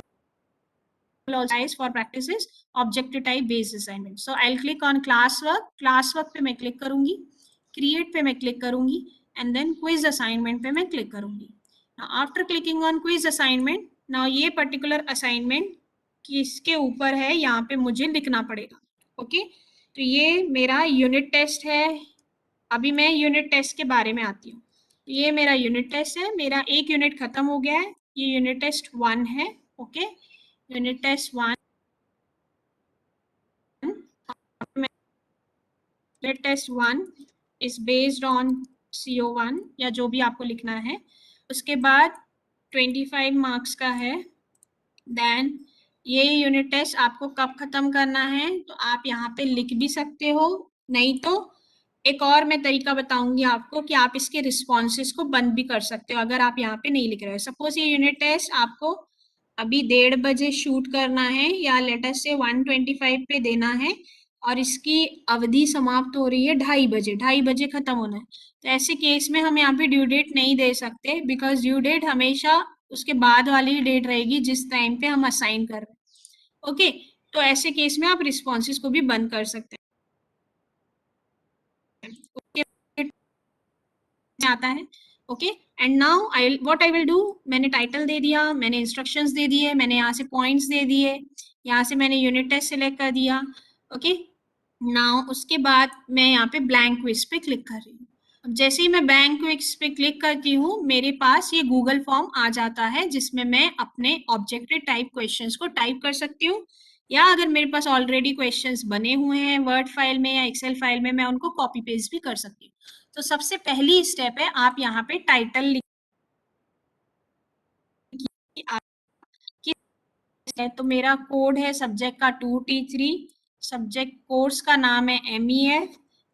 will also is for practice is objective type based assignment. So I'll click on classwork पे मैं click करूंगी, create पे मैं click करूंगी, and then quiz assignment पे मैं click करूंगी। Now after clicking on quiz assignment, now ये particular assignment किसके ऊपर है यहाँ पे मुझे लिखना पड़ेगा। ओके, तो ये मेरा यूनिट टेस्ट है। अभी मैं यूनिट टेस्ट के बारे में आती हूँ। ये मेरा यूनिट टेस्ट है, मेरा एक यूनिट खत्म हो गया है, ये यूनिट टेस्ट 1 है। Okay, unit test 1, unit test 1 is based on CO1 या जो भी आपको लिखना है। उसके बाद 25 मार्क्स का है। देन ये यूनिट टेस्ट आपको कब खत्म करना है, तो आप यहाँ पे लिख भी सकते हो, नहीं तो एक और मैं तरीका बताऊंगी आपको कि आप इसके रिस्पॉन्सेस को बंद भी कर सकते हो अगर आप यहाँ पे नहीं लिख रहे हो। सपोज ये यूनिट टेस्ट आपको अभी 1:30 बजे शूट करना है या लेटर से 1:25 पे देना है और इसकी अवधि समाप्त हो रही है 2:30 बजे खत्म होना है, तो ऐसे केस में हम यहाँ पे ड्यू डेट नहीं दे सकते, बिकॉज ड्यू डेट हमेशा उसके बाद वाली डेट रहेगी जिस टाइम पे हम असाइन कर रहे हैं। ओके, तो ऐसे केस में आप रिस्पॉन्सेस को भी बंद कर सकते हैं। ओके, आता है। Okay, and now I what I will do, मैंने टाइटल दे दिया, मैंने इंस्ट्रक्शंस दे दिए, मैंने यहाँ से पॉइंट्स दे दिए, यहाँ से मैंने यूनिट टेस्ट सिलेक्ट कर दिया। ओके, नाउ उसके बाद मैं यहाँ पे ब्लैंक क्विज पे क्लिक कर रही हूँ। अब जैसे ही मैं ब्लैंक क्विज पे क्लिक करती हूँ मेरे पास ये गूगल फॉर्म आ जाता है जिसमें मैं अपने ऑब्जेक्टिव टाइप क्वेश्चंस को टाइप कर सकती हूँ, या अगर मेरे पास ऑलरेडी क्वेश्चंस बने हुए हैं वर्ड फाइल में या एक्सेल फाइल में, मैं उनको कॉपी पेस्ट भी कर सकती हूँ। तो सबसे पहली स्टेप है आप यहाँ पे टाइटल लिखिए, आप है तो मेरा कोड है सब्जेक्ट का 2T3, सब्जेक्ट कोर्स का नाम है MEF,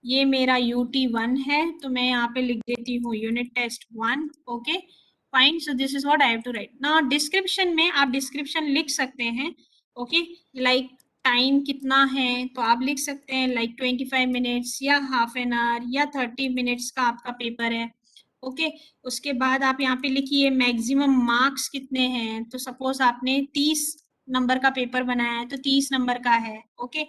ये मेरा UT1 है, तो मैं यहाँ पे लिख देती हूँ unit test 1। Okay fine, so this is what I have to write now. Description में आप डिस्क्रिप्शन लिख सकते हैं। ओके, लाइक टाइम कितना है तो आप लिख सकते हैं लाइक 25 मिनट्स या हाफ एन आवर या 30 मिनट्स का आपका पेपर है। ओके, उसके बाद आप यहाँ पे लिखिए मैक्सिमम मार्क्स कितने हैं, तो सपोज आपने 30 नंबर का पेपर बनाया है तो 30 नंबर का है। ओके,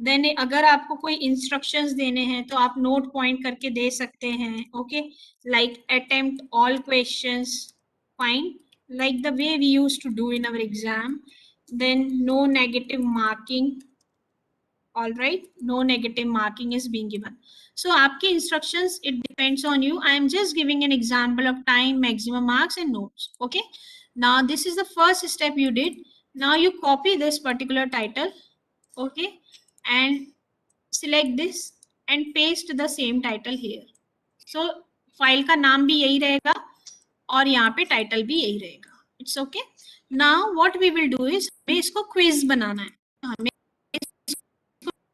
देन अगर आपको कोई इंस्ट्रक्शंस देने हैं तो आप नोट पॉइंट करके दे सकते हैं। Okay, like attempt all questions, fine, like the way we used to do in our exam, then no negative marking. All right, no negative marking is being given. So aapke instructions, it depends on you. I am just giving an example of time, maximum marks and notes. Okay, now this is the first step you did. Now you copy this particular title, okay, and select this and paste the same title here. So file का नाम भी यही रहेगा और यहाँ पे title भी यही रहेगा। It's okay. Now what we will do is हमें इसको क्विज बनाना है, हमें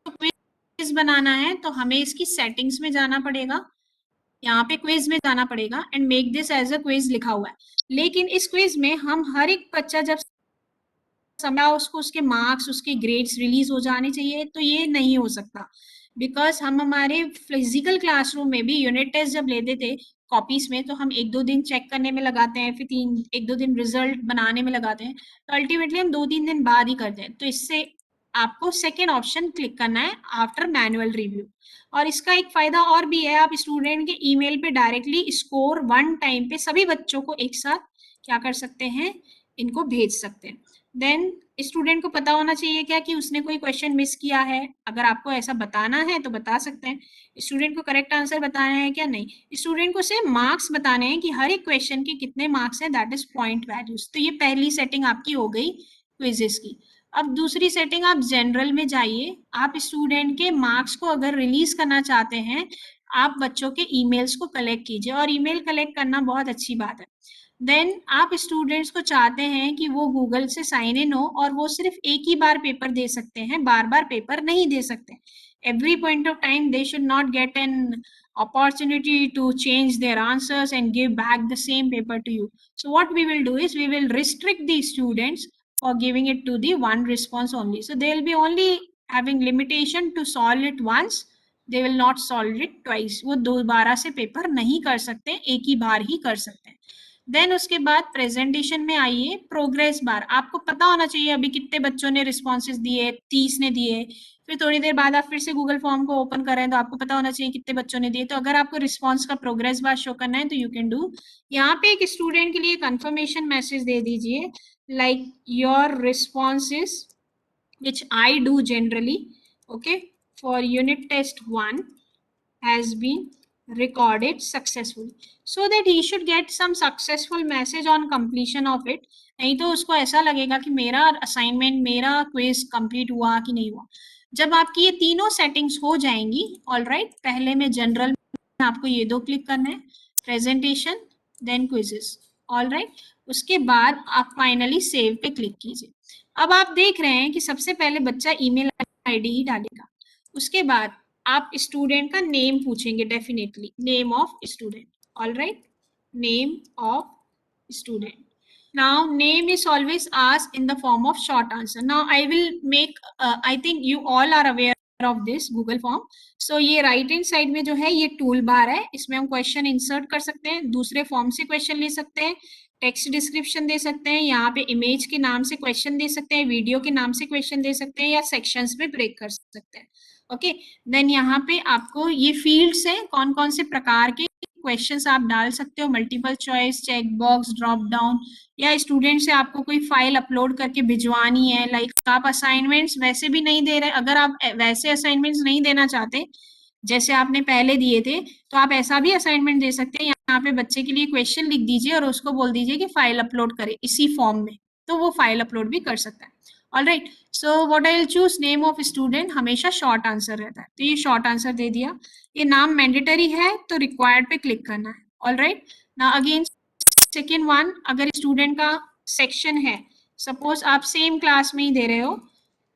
quiz क्विज बनाना है तो हमें इसकी सेटिंग्स में जाना पड़ेगा, यहाँ पे क्विज में जाना पड़ेगा and make this as a quiz लिखा हुआ है। लेकिन इस क्विज में हम हर एक बच्चा जब समय उसको उसके मार्क्स उसके ग्रेड्स रिलीज हो जाने चाहिए, तो ये नहीं हो सकता, बिकॉज हम हमारे फिजिकल क्लासरूम में भी यूनिट टेस्ट जब लेते थे कॉपीज में, तो हम 1-2 दिन चेक करने में लगाते हैं, फिर 1-2 दिन रिजल्ट बनाने में लगाते हैं, तो अल्टीमेटली हम 2-3 दिन बाद ही करते हैं। तो इससे आपको सेकेंड ऑप्शन क्लिक करना है आफ्टर मैनुअल रिव्यू। और इसका एक फायदा और भी है, आप स्टूडेंट के ईमेल पे डायरेक्टली स्कोर वन टाइम पे सभी बच्चों को एक साथ क्या कर सकते हैं, इनको भेज सकते हैं। देन स्टूडेंट को पता होना चाहिए क्या कि उसने कोई क्वेश्चन मिस किया है, अगर आपको ऐसा बताना है तो बता सकते हैं। स्टूडेंट को करेक्ट आंसर बताना है क्या, नहीं। स्टूडेंट को सिर्फ मार्क्स बताने हैं कि हर एक क्वेश्चन के कितने मार्क्स हैं, दैट इज पॉइंट वैल्यूज। तो ये पहली सेटिंग आपकी हो गई क्विजेस की। अब दूसरी सेटिंग, आप जनरल में जाइए, आप स्टूडेंट के मार्क्स को अगर रिलीज करना चाहते हैं, आप बच्चों के ईमेल्स को कलेक्ट कीजिए, और ईमेल कलेक्ट करना बहुत अच्छी बात है। देन आप स्टूडेंट्स को चाहते हैं कि वो गूगल से साइन इन हो और वो सिर्फ एक ही बार पेपर दे सकते हैं, बार बार पेपर नहीं दे सकते। Every point of time they should not get an opportunity to change their answers and give back the same paper to you. So what we will do is we will restrict the students for giving it to the one response only. So they will be only having limitation to solve it once. They will not solve it twice. वो दोबारा से paper नहीं कर सकते, एक ही बार ही कर सकते हैं। देन उसके बाद प्रेजेंटेशन में आइए, प्रोग्रेस बार। आपको पता होना चाहिए अभी कितने बच्चों ने रिस्पॉन्सेज दिए, 30 ने दिए, फिर थोड़ी देर बाद आप फिर से गूगल फॉर्म को ओपन कर रहे हैं तो आपको पता होना चाहिए कितने बच्चों ने दिए। तो अगर आपको रिस्पॉन्स का प्रोग्रेस बार शो करना है तो यू कैन डू, यहाँ पे एक स्टूडेंट के लिए कंफर्मेशन मैसेज दे दीजिए, like your responses which I do generally, okay, for unit test 1 has been recorded successfully, so that he should get some successful message on completion of it। नहीं तो उसको ऐसा लगेगा कि मेरा असाइनमेंट, मेरा क्विज कंप्लीट हुआ कि नहीं हुआ। जब आपकी ये तीनों सेटिंग्स हो जाएंगी, ऑल राइट, पहले में जनरल में आपको ये दो क्लिक करना है, presentation then quizzes, all right. उसके बाद आप फाइनली सेव पे क्लिक कीजिए। अब आप देख रहे हैं कि सबसे पहले बच्चा ईमेल आईडी ही डालेगा, उसके बाद आप स्टूडेंट का नेम पूछेंगे, definitely name of student, all right, name of student. Now name is always asked in the form of short answer. Now I will make I think you all are aware of this Google form. So ये right hand side में जो है ये tool bar है, इसमें हम question insert कर सकते हैं, दूसरे फॉर्म से क्वेश्चन ले सकते हैं, टेक्स्ट डिस्क्रिप्शन दे सकते हैं, यहाँ पे इमेज के नाम से क्वेश्चन दे सकते हैं, वीडियो के नाम से क्वेश्चन दे सकते हैं, या सेक्शंस में ब्रेक कर सकते हैं। ओके, देन यहाँ पे आपको ये फील्ड्स हैं, कौन कौन से प्रकार के क्वेश्चंस आप डाल सकते हो, multiple choice, check box, drop down, या स्टूडेंट से आपको कोई फाइल अपलोड करके भिजवानी है, लाइक आप असाइनमेंट्स वैसे भी नहीं दे रहे, अगर आप वैसे असाइनमेंट्स नहीं देना चाहते जैसे आपने पहले दिए थे, तो आप ऐसा भी असाइनमेंट दे सकते हैं, यहाँ पे बच्चे के लिए क्वेश्चन लिख दीजिए और उसको बोल दीजिए कि फाइल अपलोड करे इसी फॉर्म में, तो वो फाइल अपलोड भी कर सकता है। Alright, so what I will choose, name of student हमेशा शॉर्ट आंसर रहता है, तो ये शॉर्ट आंसर दे दिया। ये नाम मैंडेटरी है तो रिक्वायर्ड पे क्लिक करना है, alright. Now again second one, अगर स्टूडेंट का सेक्शन है, सपोज आप सेम क्लास में ही दे रहे हो,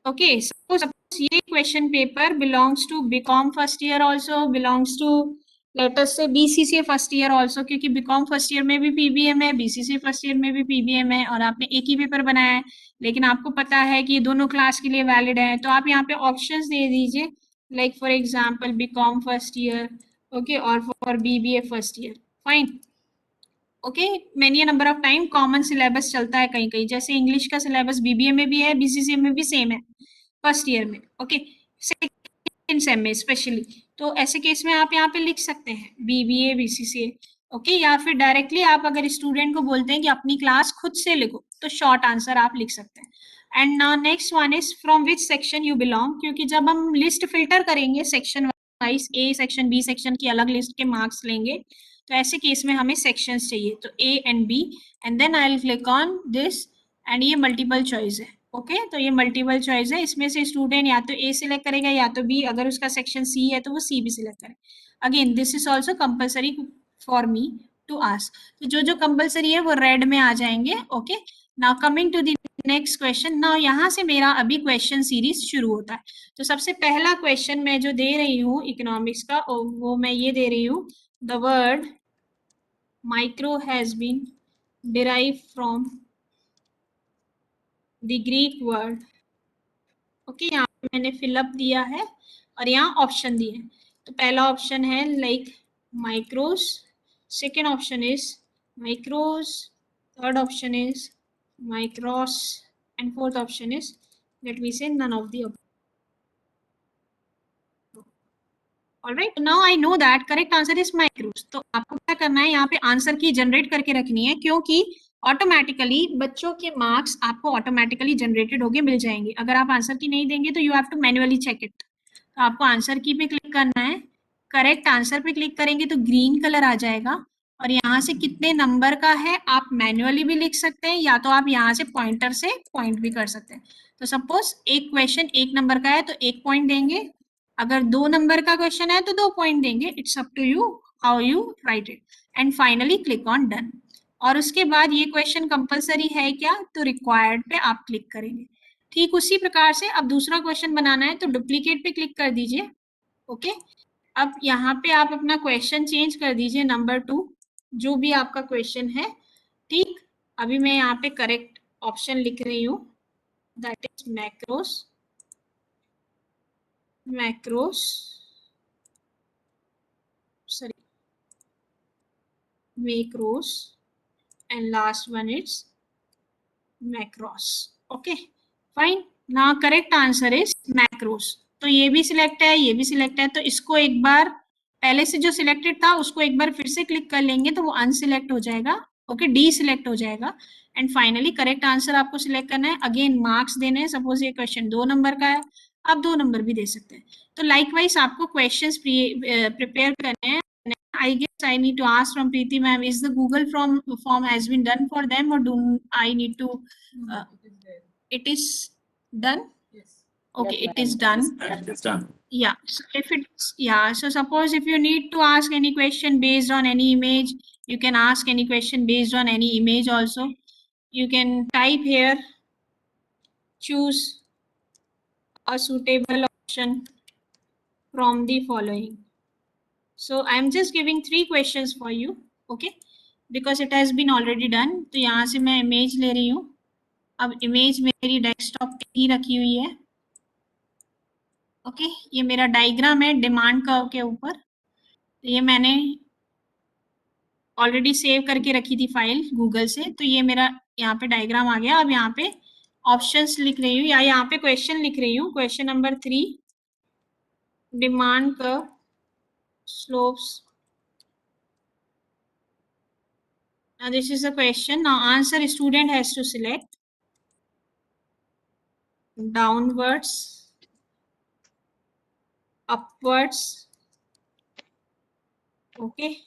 ओके, सपोज ये question paper belongs to BCom first year, also belongs to let us say BCCA first year also, क्योंकि बीकॉम फर्स्ट ईयर में भी पीबीएम है, बीसीसीए फर्स्ट ईयर में भी पीबीएम है, और आपने एक ही पेपर बनाया है, लेकिन आपको पता है कि ये दोनों क्लास के लिए वैलिड है, तो आप यहाँ पे ऑप्शंस दे दीजिए, like for example B Com first year, okay, और for BBA first year, fine. Okay, many number of time common syllabus चलता है कहीं कहीं, जैसे इंग्लिश का सिलेबस बीबीए में भी है, बीसीसीए में भी सेम है फर्स्ट ईयर में, ओके, सेकंड सेम में स्पेशली, तो ऐसे केस में आप यहाँ पे लिख सकते हैं बीबीए बीसीसीए, ओके, या फिर डायरेक्टली आप अगर स्टूडेंट को बोलते हैं कि अपनी क्लास खुद से लिखो, तो शॉर्ट आंसर आप लिख सकते हैं। And now next one is from which section you belong, क्योंकि जब हम लिस्ट फिल्टर करेंगे section wise, A section B section की अलग लिस्ट के मार्क्स लेंगे, तो ऐसे केस में हमें सेक्शंस चाहिए, तो A and B, and then I will click on this, and ये मल्टीपल चॉइस है, ओके, तो ये मल्टीपल चॉइस है, इसमें से स्टूडेंट या तो ए सिलेक्ट करेगा या तो बी, अगर उसका सेक्शन सी है तो वो सी भी सिलेक्ट करे। Again this is also compulsory for me to ask, तो जो जो कंपल्सरी है वो रेड में आ जाएंगे, okay. Now coming to the next question ना, यहाँ से मेरा अभी क्वेश्चन सीरीज शुरू होता है। तो सबसे पहला क्वेश्चन मैं जो दे रही हूँ इकोनॉमिक्स का, वो मैं ये दे रही हूँ, the word micro has been derive from the Greek word. Okay, यहाँ पे मैंने फिलअप दिया है और यहाँ ऑप्शन दिए हैं। तो पहला ऑप्शन है like micros, second option is micros, third option is micros, and fourth option is, let me say, none of the above. All right, now I know that correct answer is micros. तो आपको क्या करना है, यहाँ पे answer की generate करके रखनी है, क्योंकि ऑटोमेटिकली बच्चों के मार्क्स आपको ऑटोमेटिकली जनरेटेड होके मिल जाएंगे। अगर आप आंसर की नहीं देंगे तो you have to manually check it. तो आपको आंसर की पे क्लिक करना है, करेक्ट आंसर पे क्लिक करेंगे तो ग्रीन कलर आ जाएगा, और यहाँ से कितने नंबर का है आप मैन्युअली भी लिख सकते हैं, या तो आप यहाँ से पॉइंटर से पॉइंट भी कर सकते हैं। तो सपोज एक क्वेश्चन 1 नंबर का है तो 1 पॉइंट देंगे, अगर 2 नंबर का क्वेश्चन है तो 2 पॉइंट देंगे। It's up to you how you write it, and finally click on done. और उसके बाद ये क्वेश्चन कंपलसरी है क्या, तो रिक्वायर्ड पे आप क्लिक करेंगे। ठीक उसी प्रकार से अब दूसरा क्वेश्चन बनाना है तो डुप्लीकेट पे क्लिक कर दीजिए। ओके, अब यहाँ पे आप अपना क्वेश्चन चेंज कर दीजिए नंबर 2, जो भी आपका क्वेश्चन है। ठीक, अभी मैं यहाँ पे करेक्ट ऑप्शन लिख रही हूँ, that is macros, macros, sorry, macros, and last one is macros. Okay, fine. Now correct answer is macros. तो ये भी सिलेक्ट है, ये भी सिलेक्ट है, तो इसको एक बार पहले से जो सिलेक्टेड था उसको एक बार फिर से क्लिक कर लेंगे तो वो अनसिलेक्ट हो जाएगा। ओके, डी सिलेक्ट हो जाएगा, एंड फाइनली करेक्ट आंसर आपको सिलेक्ट करना है। अगेन मार्क्स देने हैं, सपोज ये क्वेश्चन 2 नंबर का है, आप 2 नंबर भी दे सकते हैं। तो लाइकवाइज आपको क्वेश्चंस प्रिपेयर करने हैं। I guess I need to ask from Preeti ma'am, is the Google form has been done for them, or do I need to? It is done. Yes. Okay, Yes, it is ma'am. done. It's done. Yeah. So if it's, yeah. So suppose if you need to ask any question based on any image, you can ask any question based on any image also. You can type here, choose a suitable option from the following. So I am just giving 3 questions for you, okay, because it has been already done. तो यहाँ से मैं image ले रही हूँ। अब image मेरी desktop पे ही रखी हुई है। ओके, ये मेरा डायग्राम है डिमांड कर्व के ऊपर। तो ये मैंने ऑलरेडी सेव करके रखी थी फाइल गूगल से, तो ये मेरा यहाँ पे डायग्राम आ गया। अब यहाँ पे ऑप्शंस लिख रही हूँ, या यहाँ पे क्वेश्चन लिख रही हूँ। Question number 3, demand curve slopes. Now this is the question. Now answer student has to select downwards, upwards. Okay,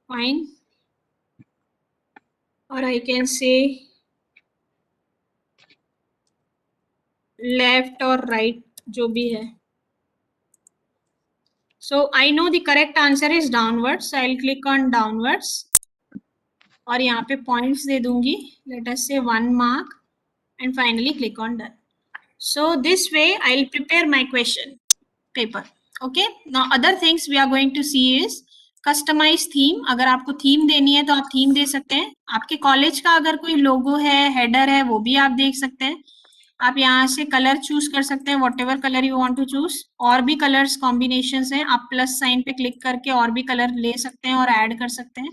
fine. Or I can say left or right, जो भी है. So I know the correct answer is downwards. So I'll click on downwards. और यहाँ पे points दे दूंगी. Let us say 1 mark, and finally click on done. So this way I'll prepare my question paper. Okay. Now other things we are going to see is customize theme. अगर आपको theme देनी है तो आप theme दे सकते हैं। आपके college का अगर कोई लोगो है, हेडर है, वो भी आप देख सकते हैं। आप यहाँ से कलर चूज कर सकते हैं, whatever colour you want to choose. और भी कलर्स कॉम्बिनेशंस हैं, आप प्लस साइन पे क्लिक करके और भी कलर ले सकते हैं और ऐड कर सकते हैं।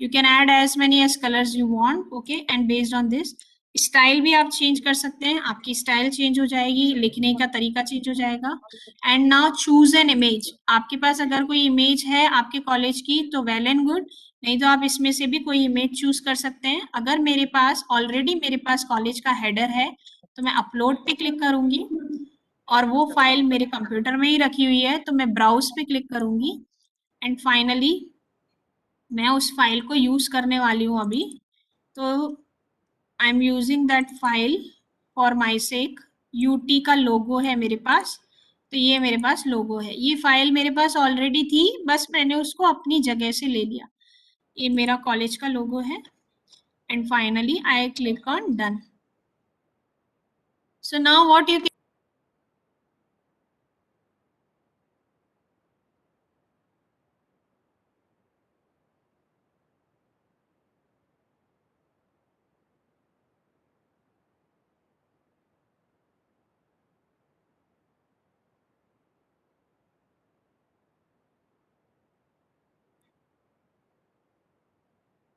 You can add as many as colours you want. Okay, and based on this style भी आप चेंज कर सकते हैं। आपकी स्टाइल चेंज हो जाएगी, लिखने का तरीका चेंज हो जाएगा। And now choose an image. आपके पास अगर कोई इमेज है आपके कॉलेज की तो वेल एंड गुड, नहीं तो आप इसमें से भी कोई इमेज चूज कर सकते हैं। अगर मेरे पास ऑलरेडी मेरे पास कॉलेज का हेडर है तो मैं अपलोड पे क्लिक करूंगी और वो फाइल मेरे कंप्यूटर में ही रखी हुई है, तो मैं ब्राउज पे क्लिक करूंगी एंड फाइनली मैं उस फाइल को यूज करने वाली हूँ अभी। तो I am using that file for my sake. UT का लोगो है मेरे पास, तो ये मेरे पास लोगो है। ये फाइल मेरे पास ऑलरेडी थी, बस मैंने उसको अपनी जगह से ले लिया। ये मेरा कॉलेज का लोगो है and finally I click on done. So now what you can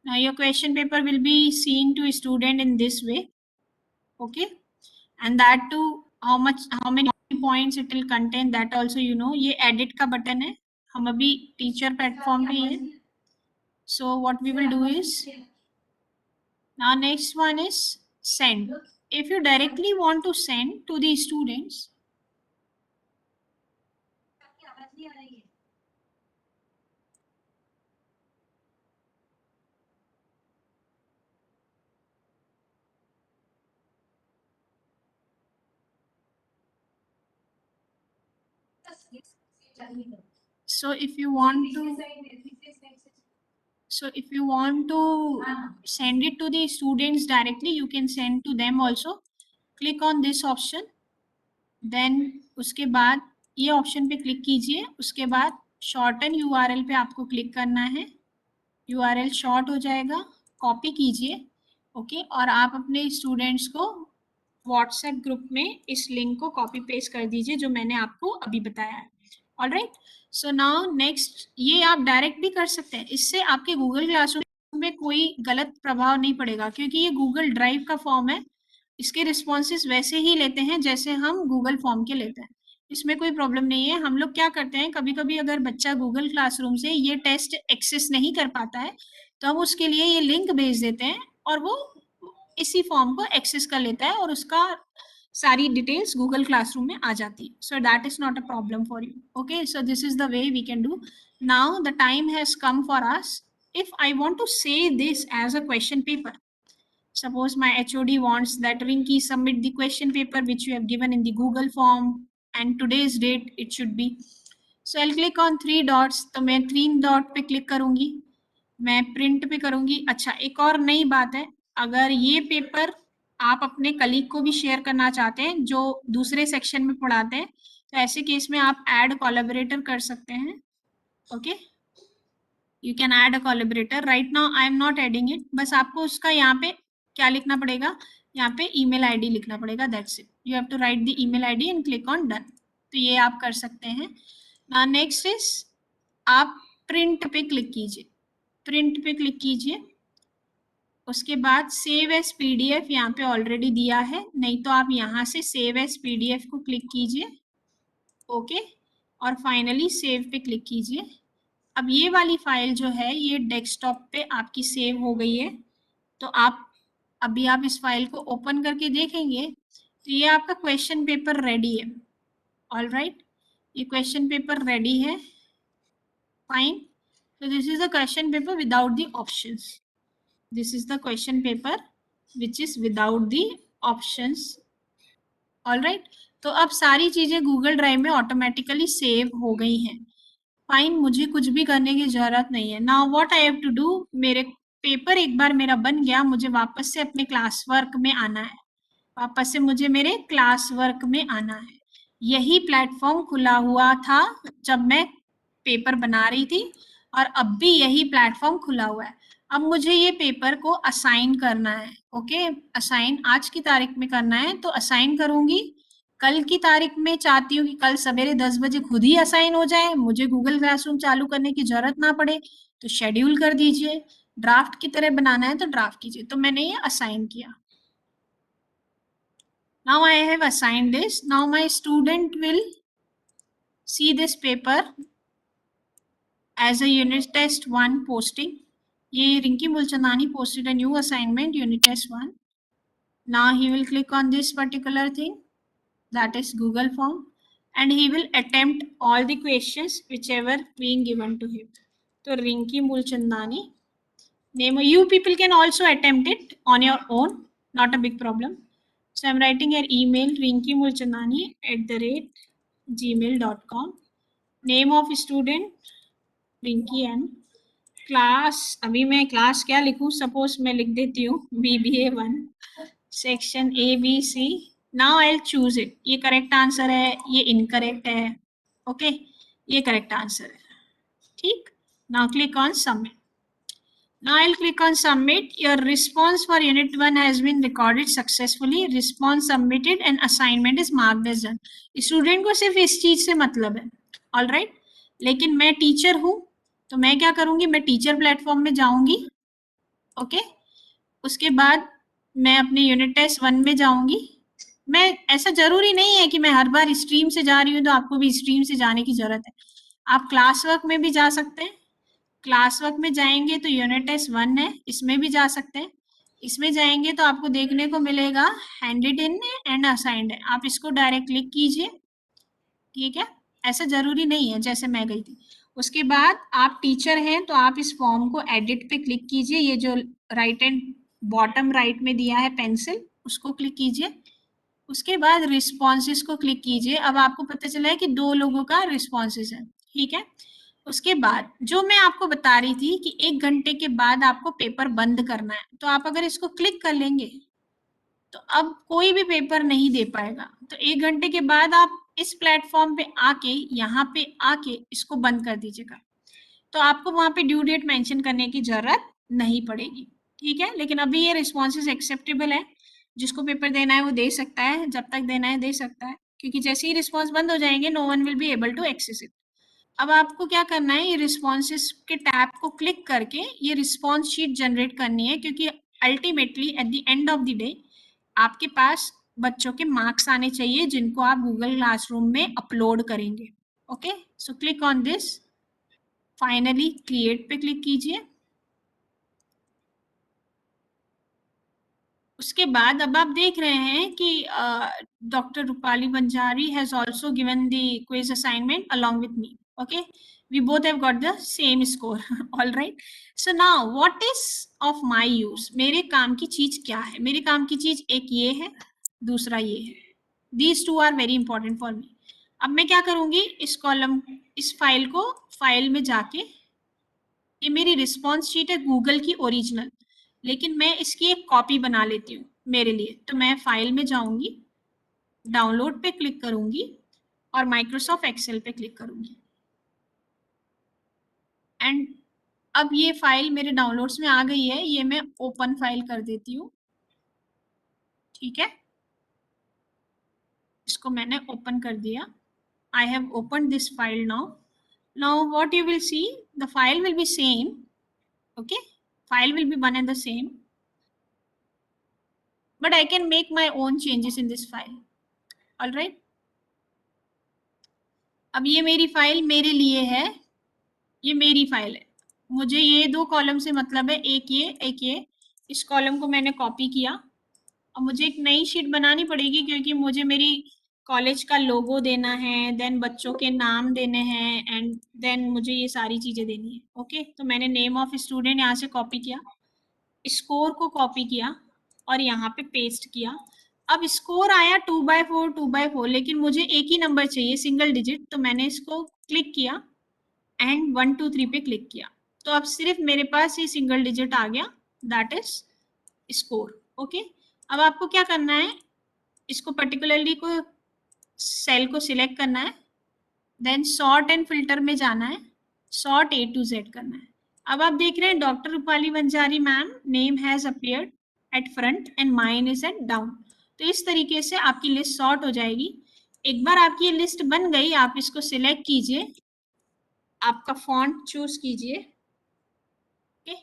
now your question paper will be seen to a student in this way, okay, and that too how many points it will contain, that also you know. ये edit का button है, हम अभी teacher platform पे हैं. So what we will do is, now next one is send. If you directly want to send to the students, so if you want to send it to the students directly, you can send to them also. Click on this option, then उसके बाद ये option पे click कीजिए, उसके बाद shorten URL पे आपको click करना है, यूआरएल शॉर्ट हो जाएगा, कॉपी कीजिए, ओके, और आप अपने स्टूडेंट्स को व्हाट्सएप ग्रुप में इस लिंक को कॉपी पेस्ट कर दीजिए जो मैंने आपको अभी बताया है. ऑलराइट, सो नाउ नेक्स्ट, ये आप डायरेक्ट भी कर सकते हैं, इससे आपके गूगल क्लासरूम में कोई गलत प्रभाव नहीं पड़ेगा, क्योंकि ये गूगल ड्राइव का फॉर्म है, इसके रिस्पॉन्सेस वैसे ही लेते हैं जैसे हम गूगल फॉर्म के लेते हैं, इसमें कोई प्रॉब्लम नहीं है. हम लोग क्या करते हैं, कभी कभी अगर बच्चा गूगल क्लासरूम से ये टेस्ट एक्सेस नहीं कर पाता है तो हम उसके लिए ये लिंक भेज देते हैं और वो इसी फॉर्म को एक्सेस कर लेता है और उसका सारी डिटेल्स गूगल क्लासरूम में आ जाती है. So that is not a problem for you. Okay, so this is the way we can do. Now the time has come for us. If I want to say this as a question paper, suppose my HOD wants that Rinki submit the question paper which you have given in the Google form and today's date it should be. So I'll click on 3 dots. तो मैं 3 dot पे click करूंगी, मैं print पे करूंगी. अच्छा, एक और नई बात है, अगर ये पेपर आप अपने कलीग को भी शेयर करना चाहते हैं जो दूसरे सेक्शन में पढ़ाते हैं, तो ऐसे केस में आप ऐड कोलैबोरेटर कर सकते हैं. Okay, you can add a collaborator. Right now I am not adding it. बस आपको उसका यहाँ पे क्या लिखना पड़ेगा, यहाँ पे ईमेल आईडी लिखना पड़ेगा, that's it. You have to write the email ID and click on done. तो ये आप कर सकते हैं. नाउ नेक्स्ट इज, आप प्रिंट पे क्लिक कीजिए, प्रिंट पे क्लिक कीजिए, उसके बाद सेव एज पीडीएफ यहाँ पे ऑलरेडी दिया है, नहीं तो आप यहाँ से सेव एज पीडीएफ को क्लिक कीजिए, ओके, और फाइनली सेव पे क्लिक कीजिए. अब ये वाली फाइल जो है ये डेस्कटॉप पे आपकी सेव हो गई है. तो आप अभी आप इस फाइल को ओपन करके देखेंगे तो ये आपका क्वेश्चन पेपर रेडी है. ऑल राइट, ये क्वेश्चन पेपर रेडी है. Fine. So this is the question paper without the options. This is the question paper which is without the options. All right. तो अब सारी चीजें गूगल ड्राइव में automatically save हो गई हैं. फाइन, मुझे कुछ भी करने की जरूरत नहीं है. Now what I have to do, मेरे पेपर एक बार मेरा बन गया, मुझे वापस से अपने क्लास वर्क में आना है, वापस से मुझे मेरे क्लास वर्क में आना है. यही प्लेटफॉर्म खुला हुआ था जब मैं पेपर बना रही थी और अब भी यही प्लेटफॉर्म खुला हुआ है. अब मुझे ये पेपर को असाइन करना है. ओके, असाइन आज की तारीख में करना है तो असाइन करूंगी. कल की तारीख में चाहती हूँ कि कल सवेरे 10 बजे खुद ही असाइन हो जाए, मुझे गूगल क्लासरूम चालू करने की जरूरत ना पड़े, तो शेड्यूल कर दीजिए. ड्राफ्ट की तरह बनाना है तो ड्राफ्ट कीजिए. तो मैंने ये असाइन किया. Now I have assigned this. Now my student will see this paper as a unit test 1 posting. ये Rinki Mulchandani posted a new assignment, unit test 1. Now he will click on this particular thing, that is Google form, and he will attempt all the questions whichever being given to him. So Rinki Mulchandani, name, you people can also attempt it on your own, not a big problem. So I'm writing your email rinkimulchandani@gmail.com. Name of student Rinki M. Class, अभी मैं class क्या लिखूं, suppose मैं लिख देती हूँ BBA 1 section ABC. Now I will choose it, ये correct answer है, ये इनकरेक्ट है, ओके, ये करेक्ट आंसर है, ठीक। Now click on submit. Now I'll click on submit. Your response for unit 1 has been recorded successfully. Response submitted and assignment is marked as done. Student को सिर्फ इस चीज से मतलब है, ऑल राइट। लेकिन मैं टीचर हूं, तो मैं क्या करूंगी, मैं टीचर प्लेटफॉर्म में जाऊंगी, ओके। उसके बाद मैं अपने यूनिट टेस्ट 1 में जाऊंगी। मैं, ऐसा जरूरी नहीं है कि मैं हर बार स्ट्रीम से जा रही हूँ तो आपको भी स्ट्रीम से जाने की जरूरत है। आप क्लास वर्क में भी जा सकते हैं। क्लास वर्क में जाएंगे तो यूनिट टेस्ट 1 है, इसमें भी जा सकते हैं। इसमें जाएंगे तो आपको देखने को मिलेगा हैंडेड इन एंड असाइंड है, आप इसको डायरेक्ट क्लिक कीजिए, ठीक है। ऐसा जरूरी नहीं है जैसे मैं गई थी। उसके बाद आप टीचर हैं तो आप इस फॉर्म को एडिट पे क्लिक कीजिए, ये जो राइट एंड बॉटम राइट में दिया है पेंसिल, उसको क्लिक कीजिए। उसके बाद रिस्पॉन्सेस को क्लिक कीजिए। अब आपको पता चला है कि 2 लोगों का रिस्पॉन्सेस है, ठीक है। उसके बाद जो मैं आपको बता रही थी कि 1 घंटे के बाद आपको पेपर बंद करना है, तो आप अगर इसको क्लिक कर लेंगे तो अब कोई भी पेपर नहीं दे पाएगा। तो 1 घंटे के बाद आप इस प्लेटफॉर्म पे आके, यहाँ पे आके इसको बंद कर दीजिएगा, तो आपको वहां पे ड्यू डेट मेंशन करने की जरूरत नहीं पड़ेगी, ठीक है। लेकिन अभी ये रिस्पॉन्सेज एक्सेप्टेबल है, जिसको पेपर देना है वो दे सकता है, जब तक देना है दे सकता है, क्योंकि जैसे ही रिस्पॉन्स बंद हो जाएंगे no one will be able to access it. अब आपको क्या करना है, ये रिस्पॉन्सेस के टैब को क्लिक करके ये रिस्पॉन्स शीट जनरेट करनी है, क्योंकि ultimately at the end of the day आपके पास बच्चों के मार्क्स आने चाहिए जिनको आप गूगल क्लासरूम में अपलोड करेंगे, okay. So click on this, finally create पे क्लिक कीजिए। उसके बाद अब आप देख रहे हैं कि doctor Rupali Banjari has also given the quiz assignment along with me, okay. We both have got the same score. All right. So now what is of my use? मेरे काम की चीज क्या है? मेरे काम की चीज एक ये है, दूसरा ये है। These two are very important for me. अब मैं क्या करूंगी, इस कॉलम, इस फाइल को, फाइल में जाके, ये मेरी रिस्पॉन्स शीट है गूगल की ओरिजिनल, लेकिन मैं इसकी एक कॉपी बना लेती हूँ मेरे लिए। तो मैं फाइल में जाऊंगी, डाउनलोड पे क्लिक करूंगी और माइक्रोसॉफ्ट एक्सेल पे क्लिक करूंगी। एंड अब ये फाइल मेरे डाउनलोड्स में आ गई है, ये मैं ओपन फाइल कर देती हूँ, ठीक है। इसको मैंने ओपन कर दिया। I have open this file now. Now what you will see, the file will be same, okay, file will be one and the same, but I can make my own changes in this file, all right। अब ये मेरी file मेरे लिए है, ये मेरी file है, मुझे ये 2 कॉलम से मतलब है, एक ये एक ये। इस कॉलम को मैंने कॉपी किया। अब मुझे एक नई शीट बनानी पड़ेगी, क्योंकि मुझे मेरी कॉलेज का लोगो देना है, देन बच्चों के नाम देने हैं, एंड देन मुझे ये सारी चीजें देनी है, ओके। तो मैंने नेम ऑफ स्टूडेंट यहाँ से कॉपी किया, स्कोर को कॉपी किया और यहाँ पे पेस्ट किया। अब स्कोर आया 2/4 2/4, लेकिन मुझे एक ही नंबर चाहिए, सिंगल डिजिट, तो मैंने इसको क्लिक किया एंड 1 2 3 पे क्लिक किया। तो अब सिर्फ मेरे पास ये सिंगल डिजिट आ गया, दैट इज स्कोर, ओके। अब आपको क्या करना है, इसको पर्टिकुलरली को सेल को सिलेक्ट करना है, देन सॉर्ट एंड फिल्टर में जाना है, सॉर्ट A to Z करना है। अब आप देख रहे हैं doctor Rupali Banjari ma'am name has appeared at front and mine is at down. तो इस तरीके से आपकी लिस्ट सॉर्ट हो जाएगी। एक बार आपकी ये लिस्ट बन गई, आप इसको सिलेक्ट कीजिए, आपका फॉन्ट चूज कीजिए, okay.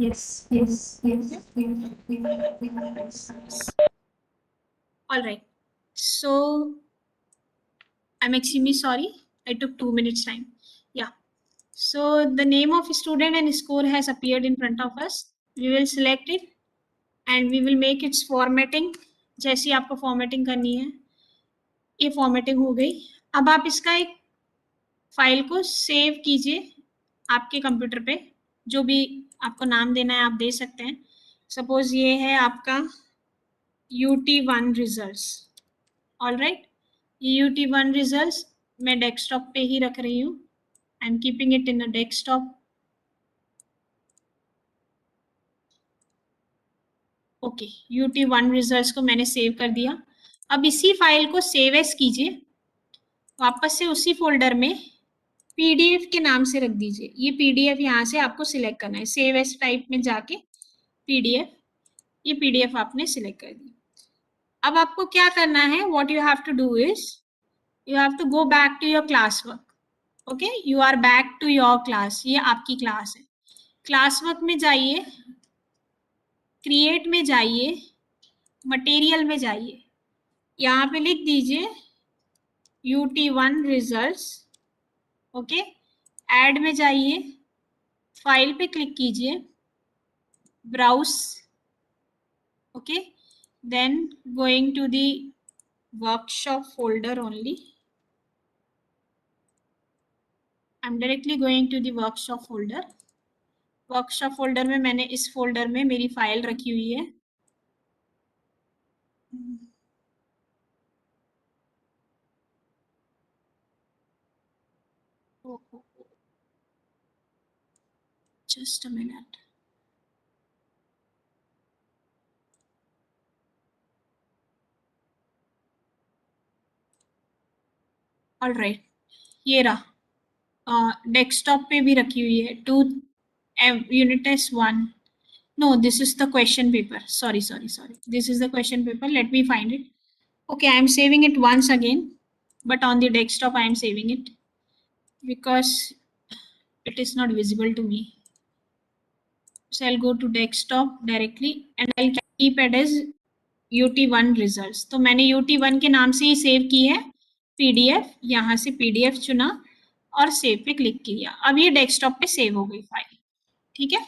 Yes. Yes. Yes. All right. So I'm extremely sorry. I took 2 minutes time. Yeah. So the name of student and score has appeared in front of us. We will select it and we will make its formatting. जैसी आपको formatting करनी है, ये formatting हो गई. अब आप इसका एक फाइल को सेव कीजिए आपके कंप्यूटर पे, जो भी आपको नाम देना है आप दे सकते हैं. सपोज ये है आपका UT1 रिजल्ट्स. ऑल राइट, ये UT1 रिजल्ट्स मैं डेस्कटॉप पे ही रख रही हूँ. I am keeping it in a desktop. Okay, UT1 results को मैंने सेव कर दिया. अब इसी फाइल को सेव एज कीजिए, वापस से उसी फोल्डर में PDF के नाम से रख दीजिए. ये PDF यहाँ से आपको सिलेक्ट करना है. सेव एज टाइप में जाके PDF, ये PDF आपने सिलेक्ट कर दी. अब आपको क्या करना है, what you have to do is you have to go back to your class work. Okay, you are back to your class. ये आपकी क्लास है. क्लास वर्क में जाइए, क्रिएट में जाइए, मटेरियल में जाइए, यहाँ पे लिख दीजिए UT1 रिजल्ट्स. ओके, ऐड में जाइए, फाइल पे क्लिक कीजिए, browse. Okay, then going to the workshop folder only. I am directly going to the workshop folder. Workshop folder में मैंने इस फोल्डर में मेरी फाइल रखी हुई है. Just a minute. All right, ये रहा. डेस्कटॉप पे भी रखी हुई है. To unit test 1. No, this is the question paper. Sorry. This is the question paper. Let me find it. Okay, I am saving it once again, but on the desktop I am saving it because it is not visible to me. So I'll go to desktop directly and I'll keep it as UT1 results. तो मैंने UT1 के नाम से ही save की है PDF. यहाँ से PDF चुना और सेव पे क्लिक किया. अब ये डेस्कटॉप पे सेव हो गई फाइल. ठीक है,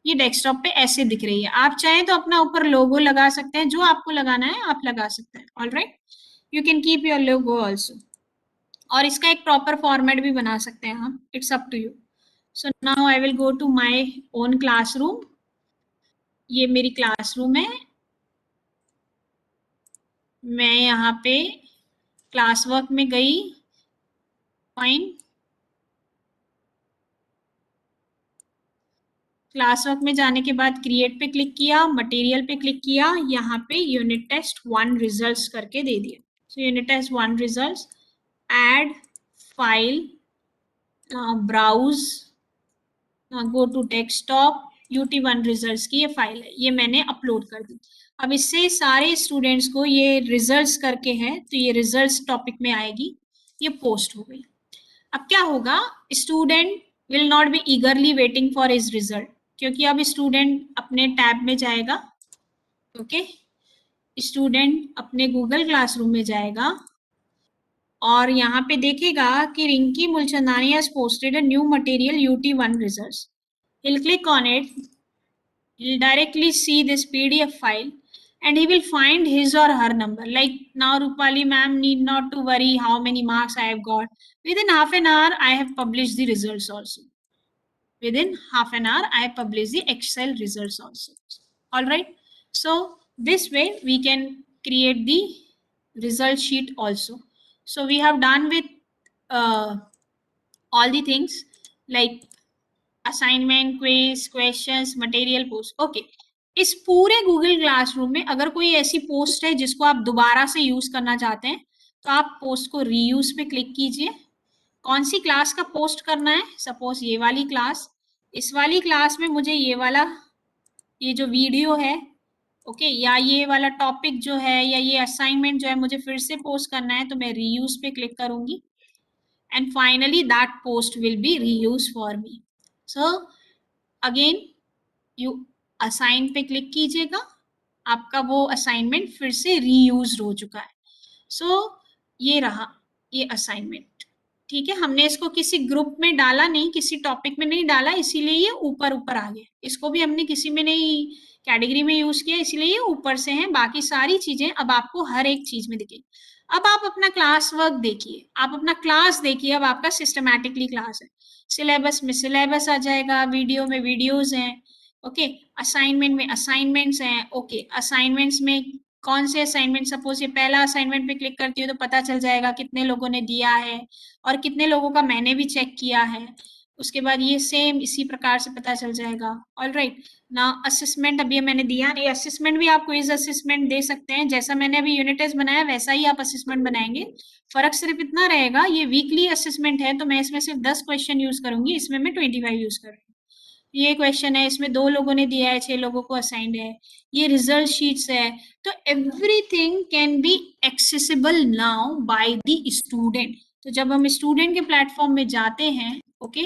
ये डेस्कटॉप पे ऐसे दिख रही है. आप चाहें तो अपना ऊपर लोगो लगा सकते हैं, जो आपको लगाना है आप लगा सकते हैं. All right, you can keep your logo also. और इसका एक प्रॉपर फॉर्मेट भी बना सकते हैं हम. It's up to you. So now I will go to my own classroom. ये मेरी क्लासरूम है. मैं यहाँ पे क्लास वर्क में गई. फाइन, क्लास वर्क में जाने के बाद क्रिएट पे क्लिक किया, मटेरियल पे क्लिक किया, यहाँ पे यूनिट टेस्ट 1 रिजल्ट्स करके दे दिया. So unit test 1 results, add file, browse, go to desktop. UT1 results की ये फाइल है, ये मैंने अपलोड कर दी. अब इससे सारे स्टूडेंट्स को ये रिजल्ट्स करके है, तो ये रिजल्ट्स टॉपिक में आएगी. ये पोस्ट हो गई. अब क्या होगा, student will not be ईगरली waiting for his result, क्योंकि अब स्टूडेंट अपने टैब में जाएगा. ओके, स्टूडेंट अपने गूगल क्लासरूम में जाएगा और यहाँ पे देखेगा कि Rinki Mulchandani has posted a new material UT1 results. He'll click on it. He'll directly see this PDF file and he will find his or her number. Like now Rupali ma'am need not to worry how many marks I have got. Within half an hour I have published the results also. Within half an hour I have published the Excel results also. All right. So this way we can create the result sheet also. So we have done with all the things like assignment, quiz, questions, material, post. Okay. इस पूरे Google classroom में अगर कोई ऐसी post है जिसको आप दोबारा से यूज करना चाहते हैं, तो आप पोस्ट को रीयूज पे क्लिक कीजिए. कौन सी क्लास का पोस्ट करना है, सपोज ये वाली क्लास. इस वाली क्लास में मुझे ये वाला, ये जो वीडियो है, ओके, या ये वाला टॉपिक जो है, या ये असाइनमेंट जो है मुझे फिर से पोस्ट करना है, तो मैं रीयूज पे क्लिक करूंगी and finally that post will be reused for me. So again you assign पे क्लिक कीजिएगा, आपका वो असाइनमेंट फिर से रीयूज हो चुका है। सो ये रहा ये असाइनमेंट, ठीक है। हमने इसको किसी ग्रुप में डाला नहीं, किसी टॉपिक में नहीं डाला, इसीलिए ये ऊपर ऊपर आ गया। इसको भी हमने किसी में नहीं कैटेगरी में यूज किया, इसलिए ये ऊपर से है। बाकी सारी चीजें अब आपको हर एक चीज में दिखेगी। अब आप अपना क्लास वर्क देखिए, आप अपना क्लास देखिए। अब आपका सिस्टमैटिकली क्लास है, सिलेबस में सिलेबस आ जाएगा, वीडियो में वीडियोज हैं, ओके। असाइनमेंट में असाइनमेंट्स हैं, ओके। असाइनमेंट्स में कौन से असाइनमेंट, सपोज ये पहला असाइनमेंट पे क्लिक करती हूँ तो पता चल जाएगा कितने लोगों ने दिया है और कितने लोगों का मैंने भी चेक किया है। उसके बाद ये सेम इसी प्रकार से पता चल जाएगा। ऑल राइट ना, असेसमेंट अभी मैंने दिया, ये असेसमेंट भी आप क्विज असेसमेंट दे सकते हैं। जैसा मैंने अभी यूनिट टेस्ट बनाया वैसा ही आप असेसमेंट बनाएंगे। फर्क सिर्फ इतना रहेगा, ये वीकली असेसमेंट है तो मैं इसमें सिर्फ 10 क्वेश्चन यूज करूंगी, इसमें मैं 25 यूज करूंगी। ये क्वेश्चन है, इसमें 2 लोगों ने दिया है, 6 लोगों को असाइंड है। ये रिजल्ट शीट्स है। तो everything can be accessible now by the student. तो जब हम स्टूडेंट के प्लेटफॉर्म में जाते हैं, okay,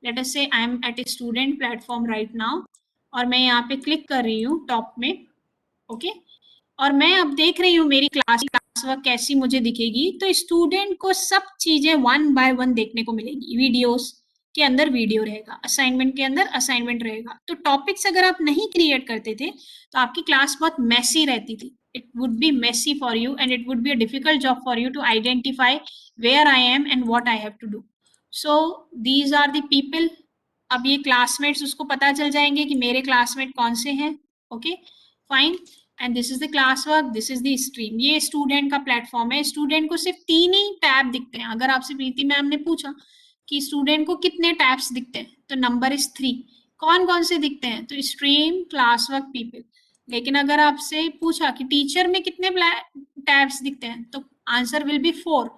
let us say I am at a student platform right now, और मैं यहाँ पे क्लिक कर रही हूँ टॉप में, ओके। और मैं अब देख रही हूँ मेरी क्लास वर्क कैसी मुझे दिखेगी। तो स्टूडेंट को सब चीजें 1 बाय 1 देखने को मिलेगी। वीडियोस के अंदर वीडियो रहेगा, असाइनमेंट के अंदर असाइनमेंट रहेगा। तो टॉपिक्स अगर आप नहीं क्रिएट करते थे तो आपकी क्लास बहुत मेसी रहती थी। It would be messy for you and it would be a difficult job for you to identify where I am and what I have to do. So these are the people. अब ये classmates, उसको पता चल जाएंगे कि मेरे classmate कौन से हैं, okay fine. And this is the class work, this is the stream. ये स्टूडेंट का प्लेटफॉर्म है। स्टूडेंट को सिर्फ 3 ही टैब दिखते हैं। अगर आपसे प्रीति मैम ने पूछा कि स्टूडेंट को कितने टैब्स दिखते हैं, तो नंबर इज 3। कौन कौन से दिखते हैं, तो स्ट्रीम, क्लास वर्क, पीपल। लेकिन अगर आपसे पूछा कि टीचर में कितने टैब्स दिखते हैं, तो आंसर विल बी 4।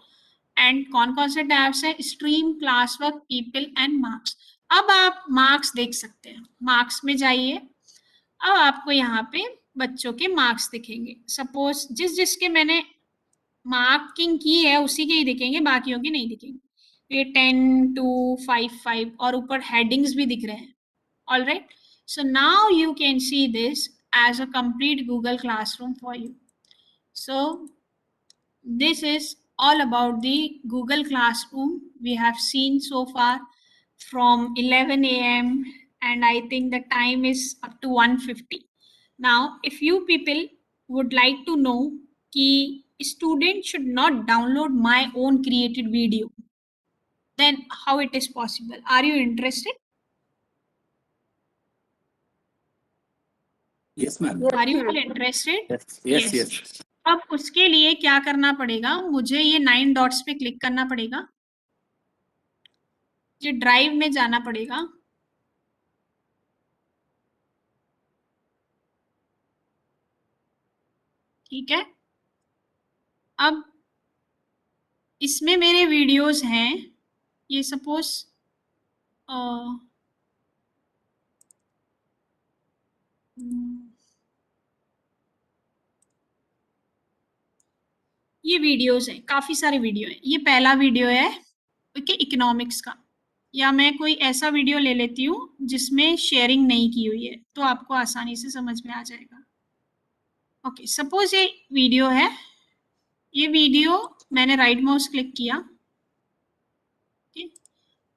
एंड कौन कौन से टैब्स हैं, stream, class work, people and marks. अब आप मार्क्स देख सकते हैं, मार्क्स में जाइए। अब आपको यहाँ पे बच्चों के मार्क्स दिखेंगे। सपोज जिस जिसके मैंने मार्किंग की है उसी के ही दिखेंगे, बाकियों के नहीं दिखेंगे। ये 10, 2, 5, 5 और ऊपर हेडिंग्स भी दिख रहे हैं। All right, so now you can see this as a complete Google classroom for you. So this is all about the Google Classroom we have seen so far from 11 a.m. and I think the time is up to 1:50. Now, if you people would like to know कि student should not download my own created video, then how it is possible? Are you interested? Yes, ma'am. Are you all interested? Yes, yes. अब उसके लिए क्या करना पड़ेगा, मुझे ये 9 dots पे क्लिक करना पड़ेगा, ये ड्राइव में जाना पड़ेगा, ठीक है। अब इसमें मेरे वीडियोस हैं, ये सपोज ये वीडियोस हैं, काफी सारे वीडियो हैं। ये पहला वीडियो है, ओके, इकोनॉमिक्स का। या मैं कोई ऐसा वीडियो ले लेती हूँ जिसमें शेयरिंग नहीं की हुई है, तो आपको आसानी से समझ में आ जाएगा। ओके, सपोज ये वीडियो है, ये वीडियो मैंने राइट माउस क्लिक किया,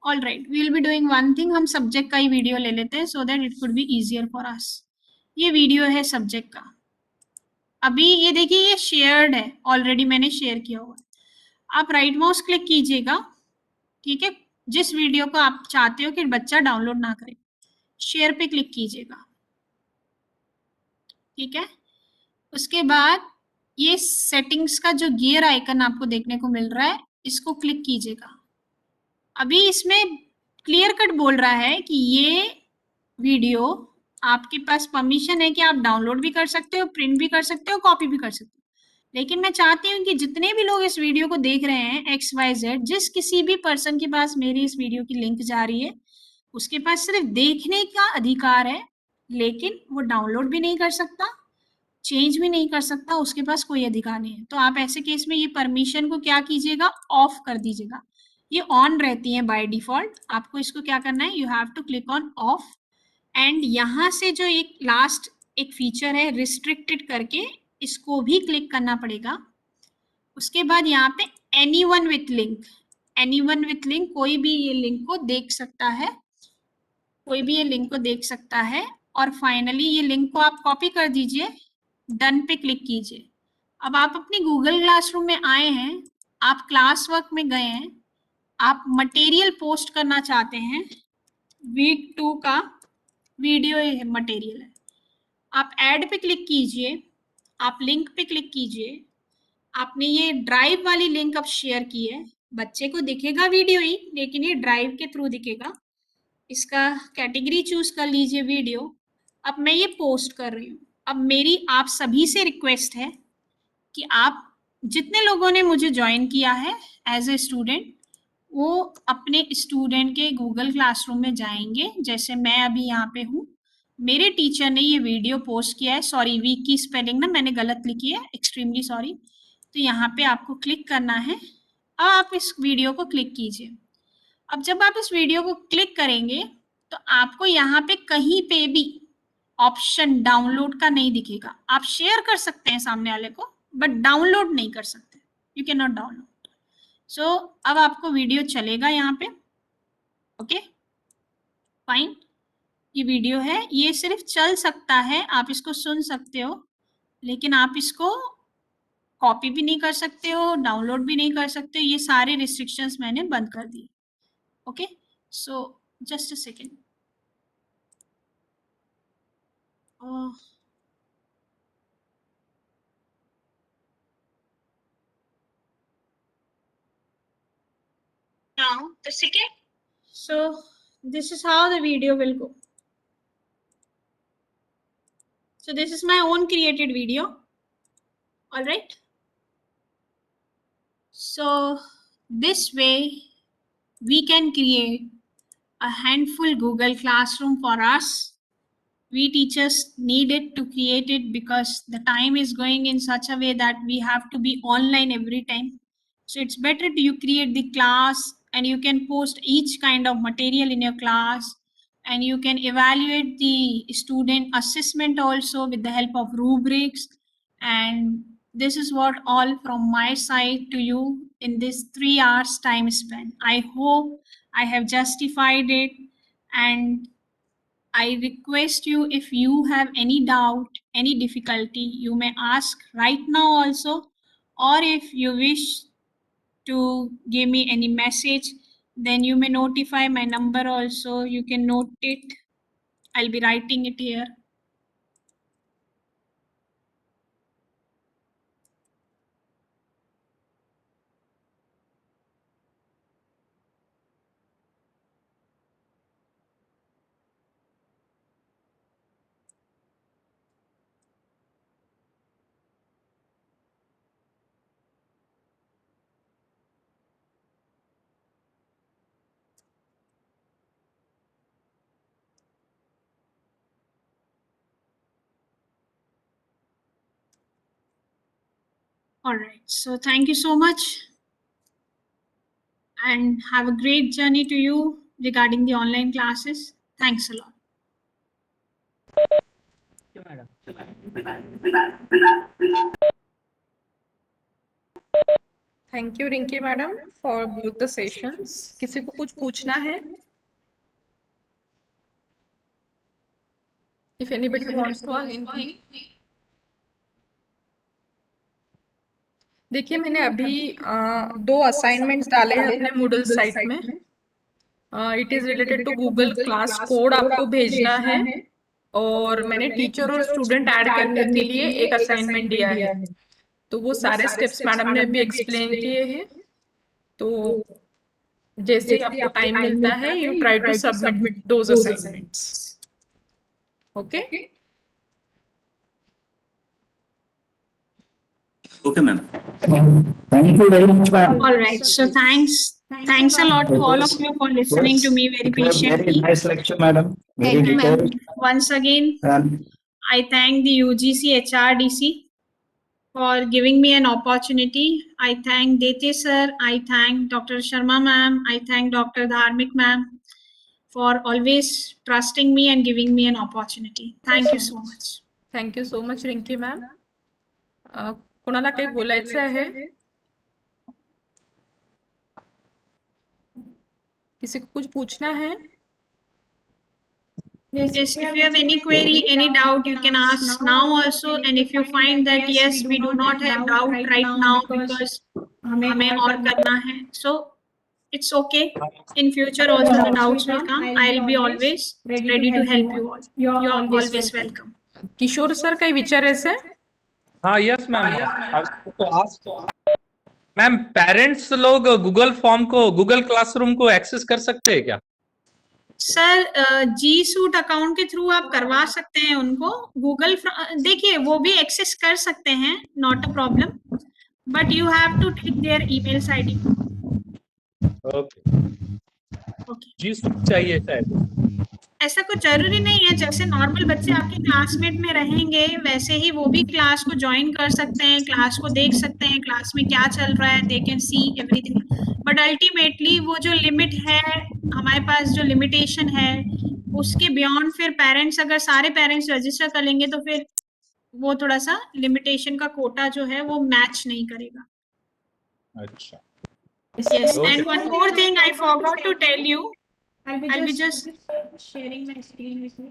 all right, we will be doing one thing, हम सब्जेक्ट का ही वीडियो ले लेते हैं so that it would be easier for us. ये वीडियो है सब्जेक्ट का। अभी ये देखिए, ये शेयर्ड है, ऑलरेडी मैंने शेयर किया हुआ है। आप राइट माउस क्लिक कीजिएगा, ठीक है, जिस वीडियो को आप चाहते हो कि बच्चा डाउनलोड ना करे, शेयर पे क्लिक कीजिएगा, ठीक है। उसके बाद ये सेटिंग्स का जो गियर आइकन आपको देखने को मिल रहा है, इसको क्लिक कीजिएगा। अभी इसमें क्लियर कट बोल रहा है कि ये वीडियो आपके पास परमिशन है कि आप डाउनलोड भी कर सकते हो, प्रिंट भी कर सकते हो, कॉपी भी कर सकते हो। लेकिन मैं चाहती हूँ कि जितने भी लोग इस वीडियो को देख रहे हैं, XYZ, जिस किसी भी पर्सन के पास मेरी इस वीडियो की लिंक जा रही है, उसके पास सिर्फ देखने का अधिकार है, लेकिन वो डाउनलोड भी नहीं कर सकता, चेंज भी नहीं कर सकता, उसके पास कोई अधिकार नहीं है। तो आप ऐसे केस में ये परमिशन को क्या कीजिएगा, ऑफ कर दीजिएगा। ये ऑन रहती है बाय डिफॉल्ट, आपको इसको क्या करना है, you have to click on off and यहाँ से जो एक लास्ट एक फीचर है रिस्ट्रिक्टेड करके, इसको भी क्लिक करना पड़ेगा। उसके बाद यहाँ पे anyone with link, anyone with link, कोई भी ये लिंक को देख सकता है, कोई भी ये लिंक को देख सकता है। और फाइनली ये लिंक को आप कॉपी कर दीजिए, डन पे क्लिक कीजिए। अब आप अपनी गूगल क्लासरूम में आए हैं, आप क्लास वर्क में गए हैं, आप मटेरियल पोस्ट करना चाहते हैं, वीक 2 का वीडियो मटेरियल है। आप ऐड पे क्लिक कीजिए, आप लिंक पे क्लिक कीजिए। आपने ये ड्राइव वाली लिंक अब शेयर की है, बच्चे को दिखेगा वीडियो ही, लेकिन ये ड्राइव के थ्रू दिखेगा। इसका कैटेगरी चूज कर लीजिए वीडियो। अब मैं ये पोस्ट कर रही हूँ। अब मेरी आप सभी से रिक्वेस्ट है कि आप जितने लोगों ने मुझे ज्वाइन किया है एज ए स्टूडेंट, वो अपने स्टूडेंट के गूगल क्लासरूम में जाएंगे। जैसे मैं अभी यहाँ पे हूँ, मेरे टीचर ने ये वीडियो पोस्ट किया है, सॉरी वीक की स्पेलिंग ना मैंने गलत लिखी है, एक्सट्रीमली सॉरी। तो यहाँ पे आपको क्लिक करना है, आप इस वीडियो को क्लिक कीजिए। अब जब आप इस वीडियो को क्लिक करेंगे तो आपको यहाँ पे कहीं पे भी ऑप्शन डाउनलोड का नहीं दिखेगा। आप शेयर कर सकते हैं सामने वाले को, बट डाउनलोड नहीं कर सकते, यू कैन नॉट डाउनलोड। सो अब आपको वीडियो चलेगा यहाँ पे, ओके फाइन। ये वीडियो है, ये सिर्फ चल सकता है, आप इसको सुन सकते हो, लेकिन आप इसको कॉपी भी नहीं कर सकते हो, डाउनलोड भी नहीं कर सकते। ये सारे रिस्ट्रिक्शंस मैंने बंद कर दिए, okay. So just a second. Now the second, so this is how the video will go. So this is my own created video, all right. So this way we can create a handful Google Classroom for us. We teachers needed to create it because the time is going in such a way that we have to be online every time. So it's better to you create the class and you can post each kind of material in your class, and you can evaluate the student assessment also with the help of rubrics. And this is what all from my side to you in this 3 hours time span. I hope I have justified it, and I request you, if you have any doubt, any difficulty, you may ask right now also, or if you wish to give me any message, then you may notify my number also. You can note it. I'll be writing it here. All right, so thank you so much, and have a great journey to you regarding the online classes. Thanks a lot. Thank you Rinki madam for both the sessions. किसी को कुछ पूछना है? If anybody wants to ask anything. देखिए मैंने अभी 2 assignments डाले हैं अपने मूडल साइट में। It is related to Google class code, आपको भेजना है, और मैंने टीचर और स्टूडेंट ऐड करने के लिए एक असाइनमेंट दिया है। तो वो सारे स्टेप्स मैडम ने अभी एक्सप्लेन किए हैं। तो जैसे आपको टाइम मिलता है, you try to submit those assignments, okay? Okay, ma'am. Thank you very much, ma'am. All right, so thanks a lot to all of you for listening to me very It was very patiently. nice lecture, madam. Very Thank you, ma'am. detailed. Once again, And I thank the UGC HRDC for giving me an opportunity. I thank Dete sir, I thank Dr. Sharma ma'am, I thank Dr. Dharmik ma'am for always trusting me and giving me an opportunity. Thank you so much. Thank you so much Rinki ma'am. कोणाला काही बोलायचं आहे? किसी को कुछ पूछना है? Yes, if you have any query, any doubt, you can ask now also. And if you find that yes, we do not have doubt right now because हमें और करना है, so it's okay. In future also the doubts will come. I'll be always ready to help you all. You're always welcome. Kishore sir काही विचारायचं? हाँ yes ma'am. Ma'am parents लोग Google form को, Google classroom को एक्सेस कर सकते हैं क्या? सर जी सूट अकाउंट के थ्रू आप करवा सकते हैं उनको. गूगल देखिए वो भी एक्सेस कर सकते हैं, not a problem, but you have to take their emails ID. Okay. G suite चाहिए शायद. ऐसा कुछ जरूरी नहीं है. जैसे नॉर्मल बच्चे आपके क्लासमेट में रहेंगे वैसे ही वो भी क्लास को ज्वाइन कर सकते हैं, क्लास को देख सकते हैं, क्लास में क्या चल रहा है, they can see everything. But ultimately वो जो लिमिट है हमारे पास, जो लिमिटेशन है उसके बियॉन्ड फिर पेरेंट्स, अगर सारे पेरेंट्स रजिस्टर कर लेंगे तो फिर वो थोड़ा सा लिमिटेशन का कोटा जो है वो मैच नहीं करेगा. अच्छा. Yes, Okay. and one more thing I forgot to tell you. I'll be just sharing my screen with me.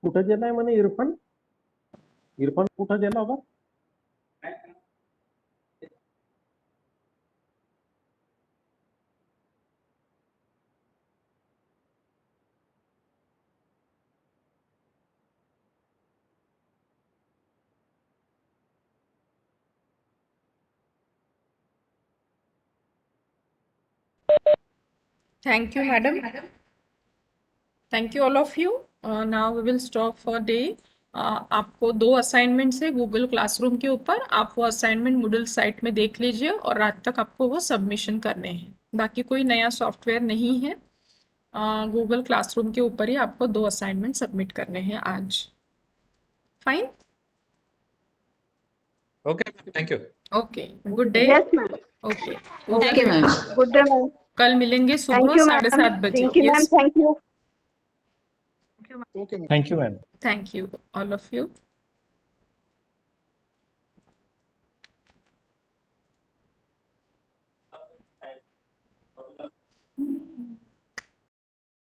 कुठं गेलाय म्हणे इरफान? इरफान कुठं गेला होता? Thank you, madam. Thank you all of you. Now we will stop for day. आपको 2 assignments है Google classroom के ऊपर. आप वो असाइनमेंट मूडल साइट में देख लीजिए और रात तक आपको वो सबमिशन करने हैं. बाकी कोई नया सॉफ्टवेयर नहीं है. गूगल क्लासरूम के ऊपर ही आपको 2 असाइनमेंट सबमिट करने हैं आज. Fine. Okay. Thank you. Okay. Good day. Yes, ma'am. Okay. Okay, ma'am. Good day, ma'am. कल मिलेंगे Thank सुबह you, ma'am. 7:30 बजे. Thank you, ma'am. Yes. Thank you. Thank you ma'am. Thank you, all of you.